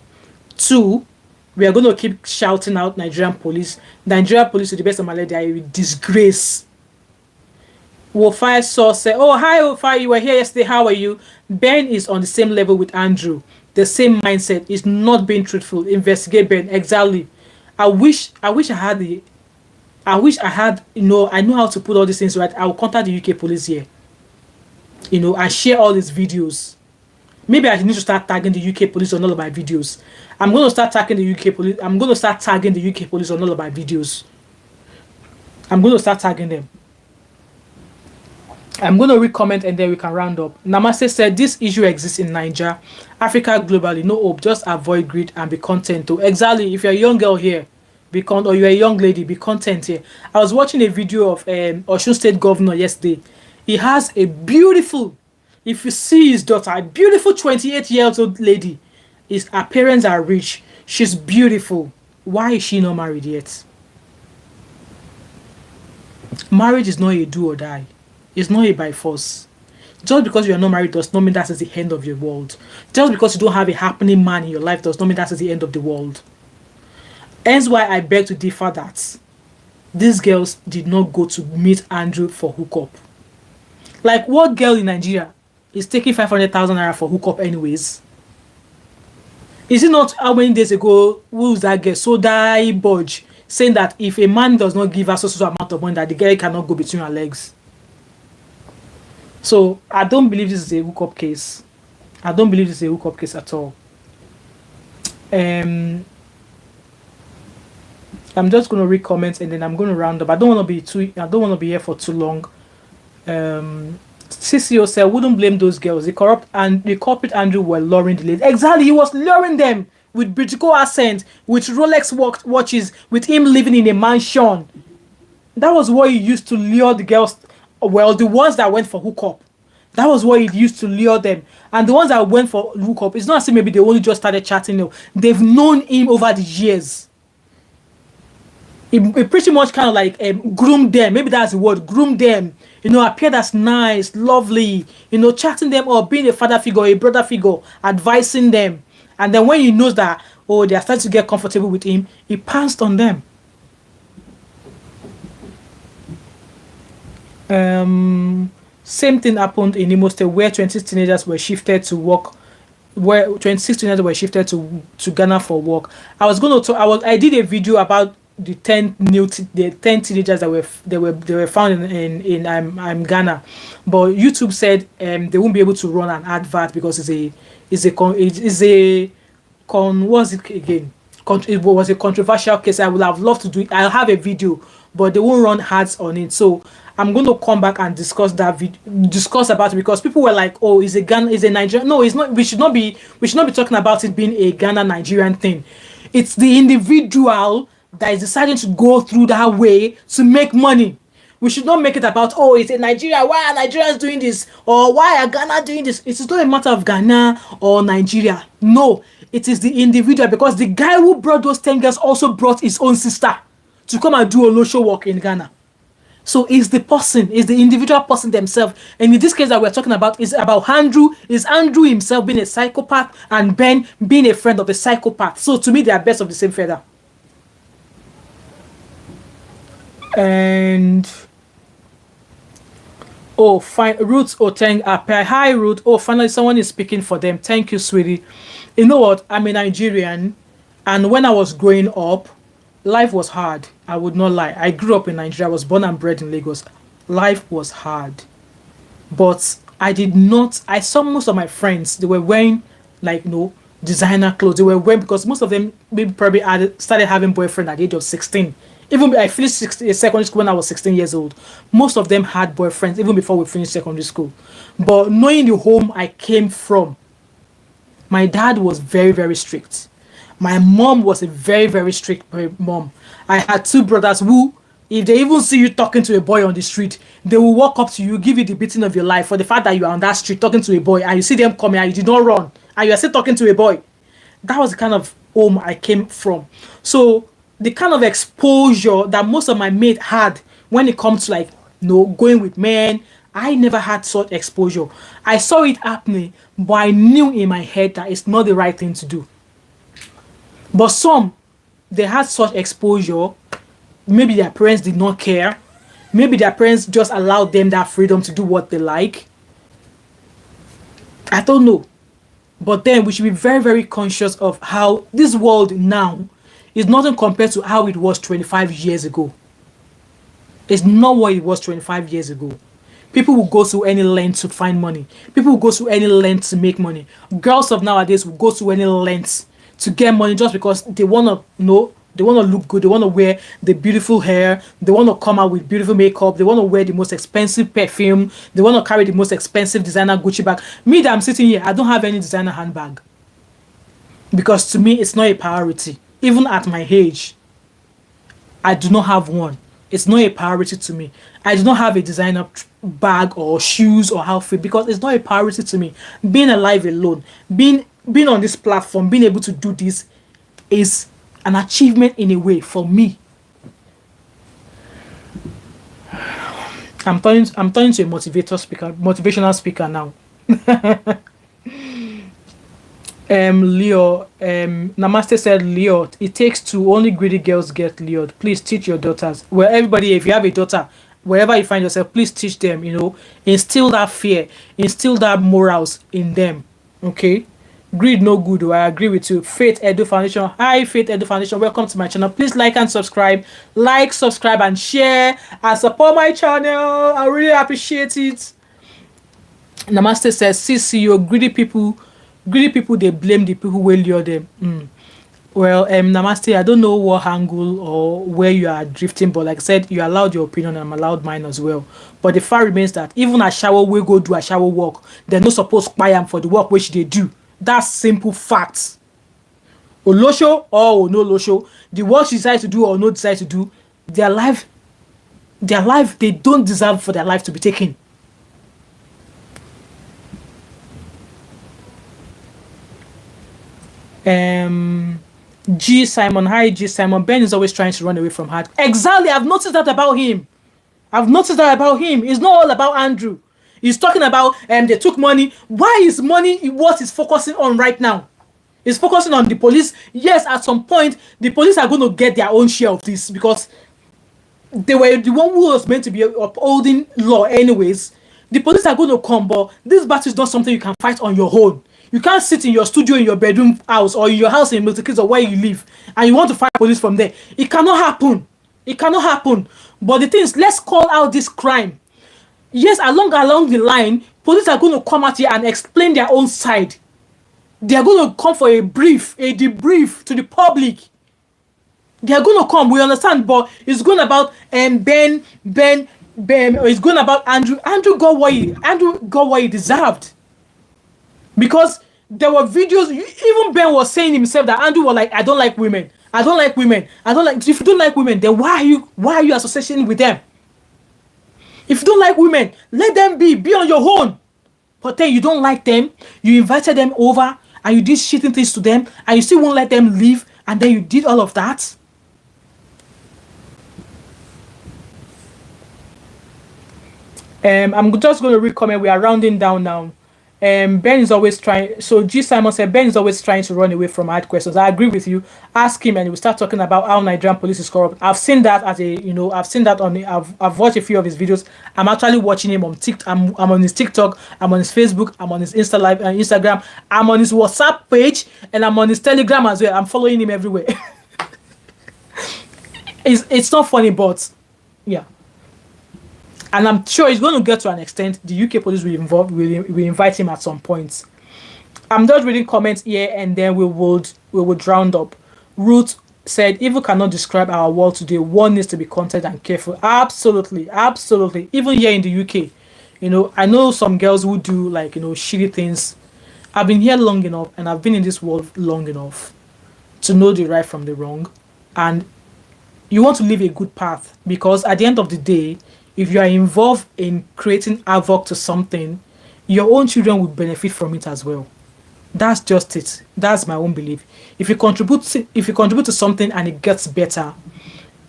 Two, we are going to keep shouting out Nigerian police. Nigerian police, to the best of my knowledge, they are a disgrace. Wofai saw say, oh, hi, Wofai, you were here yesterday. How are you? Ben is on the same level with Andrew. The same mindset is not being truthful. Investigate Ben. Exactly. I wish I had, you know, I know how to put all these things right. I will contact the UK police here, you know, and share all these videos. Maybe I need to start tagging the UK police on all of my videos. I'm going to start tagging the UK police. I'm going to start tagging the UK police on all of my videos. I'm going to start tagging them. I'm going to read comment and then we can round up. Namaste said, this issue exists in Nigeria, Africa, globally. No hope. Just avoid greed and be content. To exactly, if you're a young girl here, or you're a young lady, be content here. I was watching a video of Osun State Governor yesterday. He has a beautiful, if you see his daughter, a beautiful 28-year-old lady. Her parents are rich. She's beautiful. Why is she not married yet? Marriage is not a do or die. It's not a by force. Just because you are not married does not mean that is the end of your world. Just because you don't have a happening man in your life does not mean that is the end of the world. Hence why I beg to differ that these girls did not go to meet Andrew for hookup. Like, what girl in Nigeria is taking 500,000 naira for hookup anyways? Is it not how many days ago, who was that girl, Sodai Budge, saying that if a man does not give her so amount of money, that the girl cannot go between her legs? So I don't believe this is a hookup case. I don't believe this is a hookup case at all. I'm just going to read comments and then I'm going to round up. I don't want to be here for too long. CCO said, wouldn't blame those girls. The corporate Andrew were luring the ladies. Exactly, he was luring them with British accent, with Rolex watches, with him living in a mansion. That was what he used to lure the girls. Well, the ones that went for hookup, that was what he used to lure them. And the ones that went for hookup, it's not as if maybe they only just started chatting. No, they've known him over the years. It pretty much kind of like groomed them. Maybe that's the word, groomed them. You know, appeared as nice, lovely. You know, chatting them up, being a father figure, a brother figure, advising them. And then when he knows that, oh, they are starting to get comfortable with him, he pounced on them. Same thing happened in Imo State where 26 teenagers were shifted to work. Where 26 teenagers were shifted to Ghana for work. I did a video about the 10 teenagers that were found in Ghana, but YouTube said they won't be able to run an advert because it was a controversial case. I would have loved to do it. I'll have a video, but they won't run ads on it. So I'm going to come back and discuss about it because people were like, "Oh, is a Nigerian?" No, it's not. We should not be talking about it being a Ghana Nigerian thing. It's the individual that is deciding to go through that way to make money. We should not make it about, oh, it's a Nigeria. Why are Nigerians doing this? Or why are Ghana doing this? It is not a matter of Ghana or Nigeria. No, it is the individual, because the guy who brought those 10 girls also brought his own sister to come and do a Olosho work in Ghana. So it's the person, it's the individual person themselves. And in this case that we're talking about is about Andrew. Is Andrew himself being a psychopath and Ben being a friend of a psychopath. So to me, they are best of the same feather. And oh, fine, Ruth Oteng appear. Hi, Ruth. Oh, finally, someone is speaking for them. Thank you, sweetie. You know what? I'm a Nigerian, and when I was growing up, life was hard. I would not lie. I grew up in Nigeria. I was born and bred in Lagos. Life was hard, but I did not. I saw most of my friends. They were wearing like designer clothes. They were wearing, because most of them maybe probably started having boyfriend at the age of 16. Even I finished secondary school when I was 16 years old. Most of them had boyfriends even before we finished secondary school. But knowing the home I came from, my dad was very, very strict. My mom was a very, very strict mom. I had two brothers who, if they even see you talking to a boy on the street, they will walk up to you, give you the beating of your life for the fact that you are on that street talking to a boy and you see them coming and you did not run and you are still talking to a boy. That was the kind of home I came from. So the kind of exposure that most of my mates had when it comes to, like, going with men, I never had such exposure. I saw it happening, but I knew in my head that it's not the right thing to do. But some, they had such exposure. Maybe their parents did not care. Maybe their parents just allowed them that freedom to do what they like. I don't know. But then we should be very, very conscious of how this world now is nothing compared to how it was 25 years ago. It's not what it was 25 years ago. People will go to any length to find money. People will go to any length to make money. Girls of nowadays will go to any length to get money just because they want to they want to look good. They want to wear the beautiful hair. They want to come out with beautiful makeup. They want to wear the most expensive perfume. They want to carry the most expensive designer Gucci bag. Me, that I'm sitting here, I don't have any designer handbag. Because to me, it's not a priority. Even at my age, I do not have one. It's not a priority to me. I do not have a designer bag or shoes or outfit because it's not a priority to me. Being alive alone, being on this platform, being able to do this is an achievement in a way for me. I'm turning to a motivational speaker now. Leo, Namaste said, Leo, it takes two, only greedy girls get Leo. Please teach your daughters. Well, everybody, if you have a daughter, wherever you find yourself, please teach them, instill that fear, instill that morals in them. Okay? Greed no good. I agree with you. Faith Edu Foundation. Hi, Faith Edu Foundation. Welcome to my channel. Please like and subscribe. Like, subscribe, and share. And support my channel. I really appreciate it. Namaste says, CCO, greedy people, they blame the people who lure them. Well, Namaste, I don't know what angle or where you are drifting, but like I said, you allowed your opinion and I'm allowed mine as well. But the fact remains that even a shower will go do a shower work, they're not supposed to buy them for the work which they do. That's simple facts. Olosho or no Losho, the work she decides to do or no decide to do, their life, they don't deserve for their life to be taken. G Simon, hi G Simon. Ben is always trying to run away from hard. Exactly, I've noticed that about him. It's not all about Andrew. He's talking about they took money. Why is money what he's focusing on right now? He's focusing on the police. Yes, at some point, the police are going to get their own share of this because they were the one who was meant to be upholding law anyways. The police are going to come, but this battle is not something you can fight on your own. You can't sit in your studio in your bedroom house or in your house in Milton Keynes or where you live and you want to fight police from there. It cannot happen. But the thing is, let's call out this crime. Yes, along the line, police are going to come out here and explain their own side. They are going to come for a debrief to the public. They are going to come, we understand, but it's going about Ben, it's going about Andrew. Andrew got what he deserved. Because there were videos, even Ben was saying himself that Andrew was like, I don't like women. If you don't like women, then why are you associating with them? If you don't like women, let them be on your own. But then you don't like them, you invited them over, and you did shitting things to them, and you still won't let them leave, and then you did all of that. I'm just going to read comment. We are rounding down now. Ben is always trying. So G Simon said Ben is always trying to run away from hard questions. I agree with you. Ask him, and he will start talking about how Nigerian police is corrupt. I've seen that I've seen that on. I've watched a few of his videos. I'm actually watching him on TikTok. I'm on his TikTok. I'm on his Facebook. I'm on his Instagram. I'm on his WhatsApp page, and I'm on his Telegram as well. I'm following him everywhere. It's not funny, but yeah. And I'm sure he's going to get to an extent. The UK police will invite him at some point. I'm just reading comments here, and then we would round up. Ruth said, "Evil cannot describe our world today. One needs to be content and careful." Absolutely. Even here in the UK, I know some girls who do shitty things. I've been here long enough, and I've been in this world long enough to know the right from the wrong, and you want to live a good path, because at the end of the day, if you are involved in creating havoc to something, your own children will benefit from it as well. That's just it. That's my own belief. If you contribute to something and it gets better,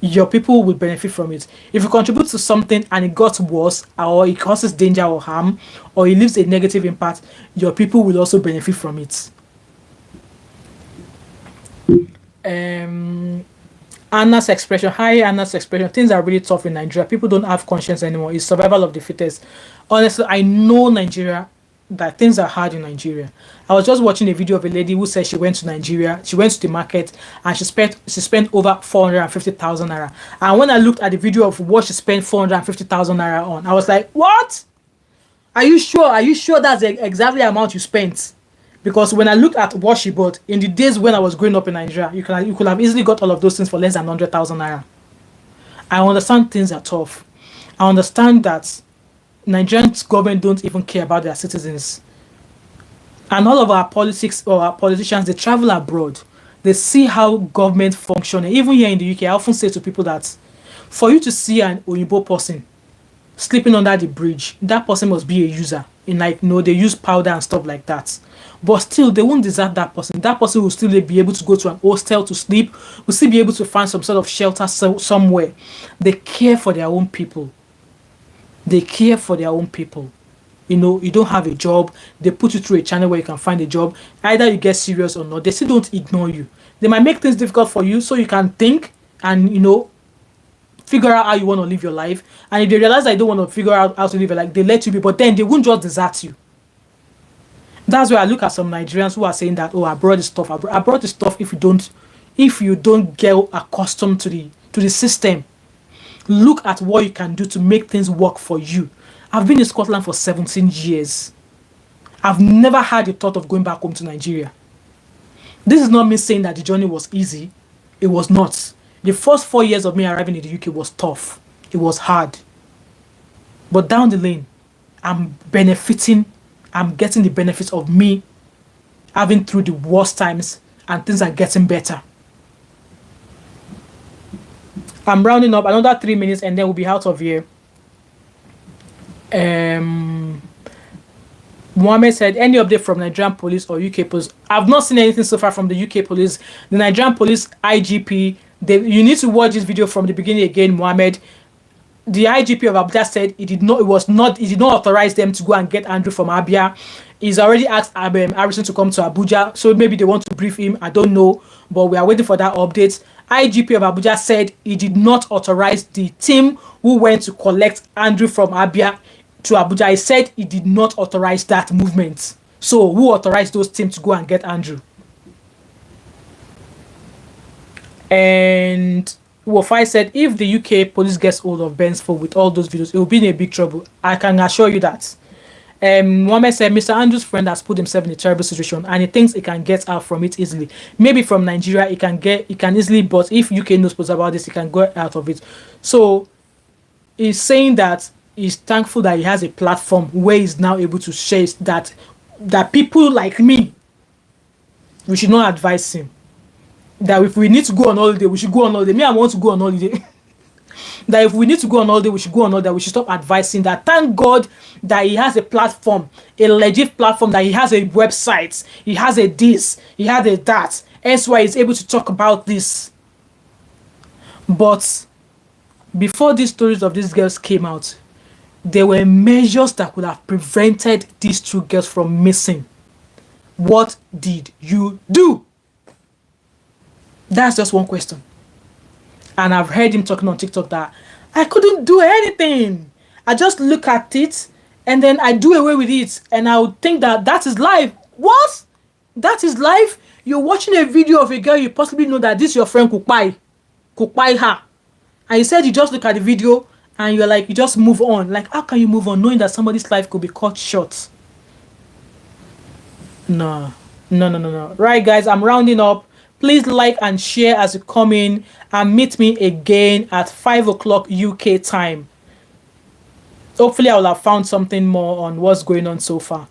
your people will benefit from it. If you contribute to something and it got worse, or it causes danger or harm, or it leaves a negative impact, your people will also benefit from it. Anna's expression. Hi, Anna's expression. Things are really tough in Nigeria. People don't have conscience anymore. It's survival of the fittest. Honestly, I know Nigeria, that things are hard in Nigeria. I was just watching a video of a lady who said she went to Nigeria, she went to the market, and she spent over 450,000 naira. And when I looked at the video of what she spent 450,000 naira on, I was like, what? Are you sure? Are you sure that's the exactly the amount you spent? Because when I looked at what she bought in the days when I was growing up in Nigeria, you could have easily got all of those things for less than 100,000 naira. I understand things are tough. I understand that Nigerian government don't even care about their citizens. And all of our politics or our politicians, they travel abroad. They see how government function. And even here in the UK, I often say to people that for you to see an Oyibo person sleeping under the bridge, that person must be a user. In they use powder and stuff like that. But still, they won't desert that person. That person will still be able to go to an hostel to sleep, will still be able to find some sort of shelter somewhere. They care for their own people. They care for their own people. You don't have a job, they put you through a channel where you can find a job. Either you get serious or not, they still don't ignore you. They might make things difficult for you so you can think and, figure out how you want to live your life. And if they realize that you don't want to figure out how to live your life, they let you be, but then they won't just desert you. That's where I look at some Nigerians who are saying that, oh, abroad is tough. Abroad is tough if you don't get accustomed to the system. Look at what you can do to make things work for you. I've been in Scotland for 17 years. I've never had a thought of going back home to Nigeria. This is not me saying that the journey was easy. It was not. The first 4 years of me arriving in the UK was tough. It was hard. But down the lane, I'm benefiting. I'm getting the benefits of me having through the worst times, and things are getting better. I'm rounding up another 3 minutes and then we'll be out of here. Mohammed said, any update from Nigerian police or UK police? I've not seen anything so far from the UK police. The Nigerian police IGP, you need to watch this video from the beginning again, Mohammed. The IGP of Abuja said he did not authorize them to go and get Andrew from Abia. He's already asked Harrison to come to Abuja, so maybe they want to brief him. I don't know, but we are waiting for that update. IGP of Abuja said he did not authorize the team who went to collect Andrew from Abia to Abuja. He said he did not authorize that movement. So who authorized those teams to go and get Andrew? And Wofai said, if the UK police gets hold of Ben's phone with all those videos, it will be in a big trouble. I can assure you that. Mohammed said, Mr. Andrew's friend has put himself in a terrible situation and he thinks he can get out from it easily. Maybe from Nigeria, he can easily, but if UK knows about this, he can go out of it. So he's saying that he's thankful that he has a platform where he's now able to share that people like me, we should not advise him. That if we need to go on holiday, we should go on holiday. Me, I want to go on holiday. That if we need to go on holiday, we should go on holiday. We should stop advising that. Thank God that he has a platform, a legit platform, that he has a website, he has a this, he has a that. That's why he's able to talk about this. But before these stories of these girls came out, there were measures that could have prevented these two girls from missing. What did you do? That's just one question. And I've heard him talking on TikTok that I couldn't do anything. I just look at it and then I do away with it. And I would think that is life. What? That is life? You're watching a video of a girl, you possibly know that this your friend could buy her. And you said you just look at the video and you're like, you just move on. Like, how can you move on knowing that somebody's life could be cut short? No. Right, guys, I'm rounding up. Please like and share as you come in, and meet me again at 5 o'clock UK time. Hopefully, I will have found something more on what's going on so far.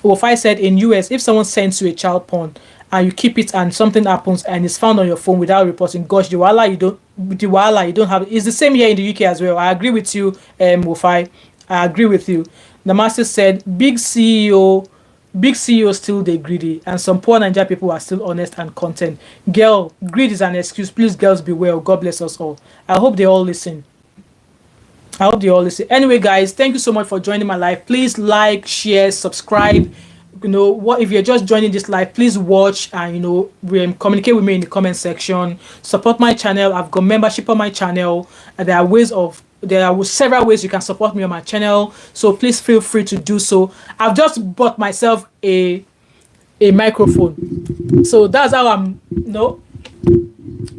Wofai said, in US, if someone sends you a child porn and you keep it and something happens and it's found on your phone without reporting, gosh, the you don't have. It's the same here in the UK as well. I agree with you, Wofai. I agree with you. Namaste said, big CEO still they greedy, and some poor Nigerian people are still honest and content. Girl, greed is an excuse. Please, girls, be well. God bless us all. I hope they all listen. I hope they all listen. Anyway, guys, thank you so much for joining my live. Please like, share, subscribe. You know what, if you're just joining this live, please watch and communicate with me in the comment section. Support my channel. I've got membership on my channel, and there are several ways you can support me on my channel, so please feel free to do so. I've just bought myself a microphone, so that's how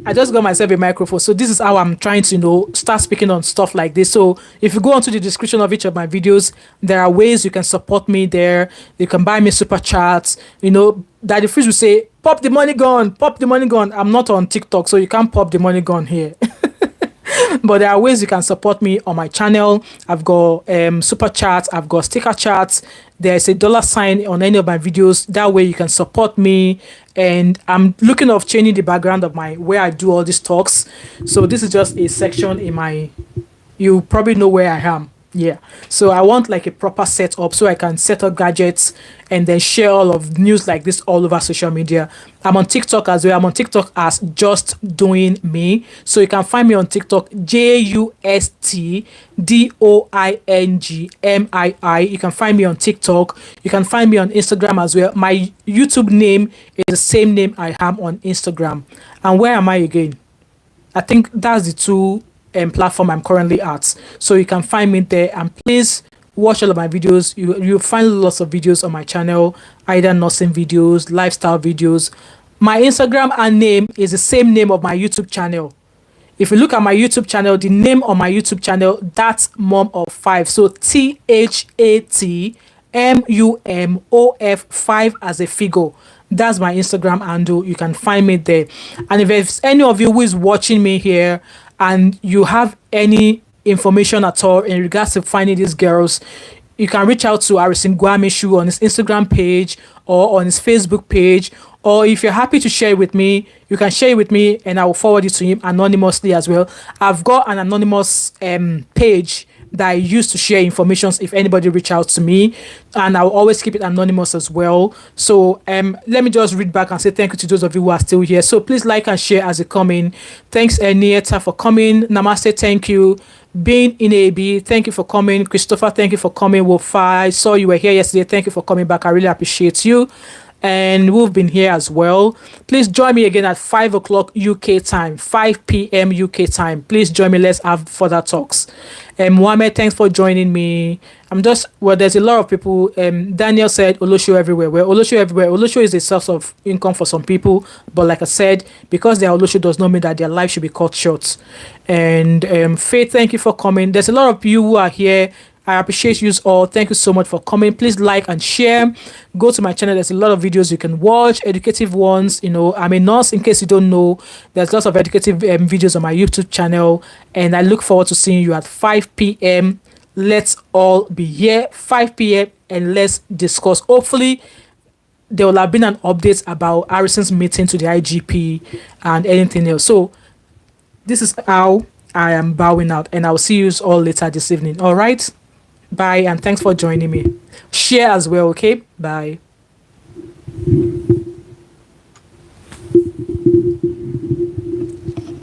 I just got myself a microphone, so this is how I'm trying to start speaking on stuff like this. So if you go onto the description of each of my videos, there are ways you can support me there. You can buy me super chats. Daddy Freeze will say, pop the money gun, pop the money gun. I'm not on TikTok, so you can't pop the money gun here. But there are ways you can support me on my channel. I've got super chats, I've got sticker chats. There's a $sign on any of my videos. That way you can support me. And I'm looking of changing the background of where I do all these talks. So this is just a section in you probably know where I am. Yeah, so I want like a proper setup so I can set up gadgets and then share all of news like this all over social media. I'm on TikTok as well. I'm on TikTok as Just Doing Me. So you can find me on TikTok, JustDoingMii. You can find me on TikTok. You can find me on Instagram as well. My YouTube name is the same name I am on Instagram. And where am I again? I think that's the two platform I'm currently at, so you can find me there. And please watch all of my videos. You'll find lots of videos on my channel, either nursing videos, lifestyle videos. My Instagram and name is the same name of my YouTube channel. If you look at my YouTube channel, the name of my YouTube channel, that's Mom of 5. So ThatMumof5 as a figure. That's my Instagram handle. You can find me there. And if there's any of you who is watching me here and you have any information at all in regards to finding these girls, you can reach out to Harassing Guamishu on his Instagram page or on his Facebook page. Or if you're happy to share it with me, you can share it with me and I will forward it to him anonymously as well. I've got an anonymous page that I use to share information if anybody reach out to me, and I'll always keep it anonymous as well. So let me just read back and say thank you to those of you who are still here. So please like and share as you come in. Thanks Nieta for coming. Namaste, thank you. Being in AB, thank you for coming. Christopher, thank you for coming. Wofi, saw you were here yesterday, thank you for coming back. I really appreciate you. And we've been here as well. Please join me again at 5 o'clock UK time, 5 p.m. UK time. Please join me. Let's have further talks. Mohammed, thanks for joining me. There's a lot of people. Daniel said Olosho everywhere. Well, Olosho everywhere. Olosho is a source of income for some people. But like I said, because they are Olosho does not mean that their life should be cut short. And Faith, thank you for coming. There's a lot of you who are here. I appreciate you all. Thank you so much for coming. Please like and share. Go to my channel. There's a lot of videos you can watch, educative ones. I'm a nurse, in case you don't know. There's lots of educative videos on my YouTube channel, and I look forward to seeing you at 5 p.m. Let's all be here 5 p.m. and let's discuss. Hopefully there will have been an update about Harrison's meeting to the IGP and anything else. So this is how I am bowing out, and I'll see you all later this evening. All right, bye, and thanks for joining me. Share as well. Okay, bye.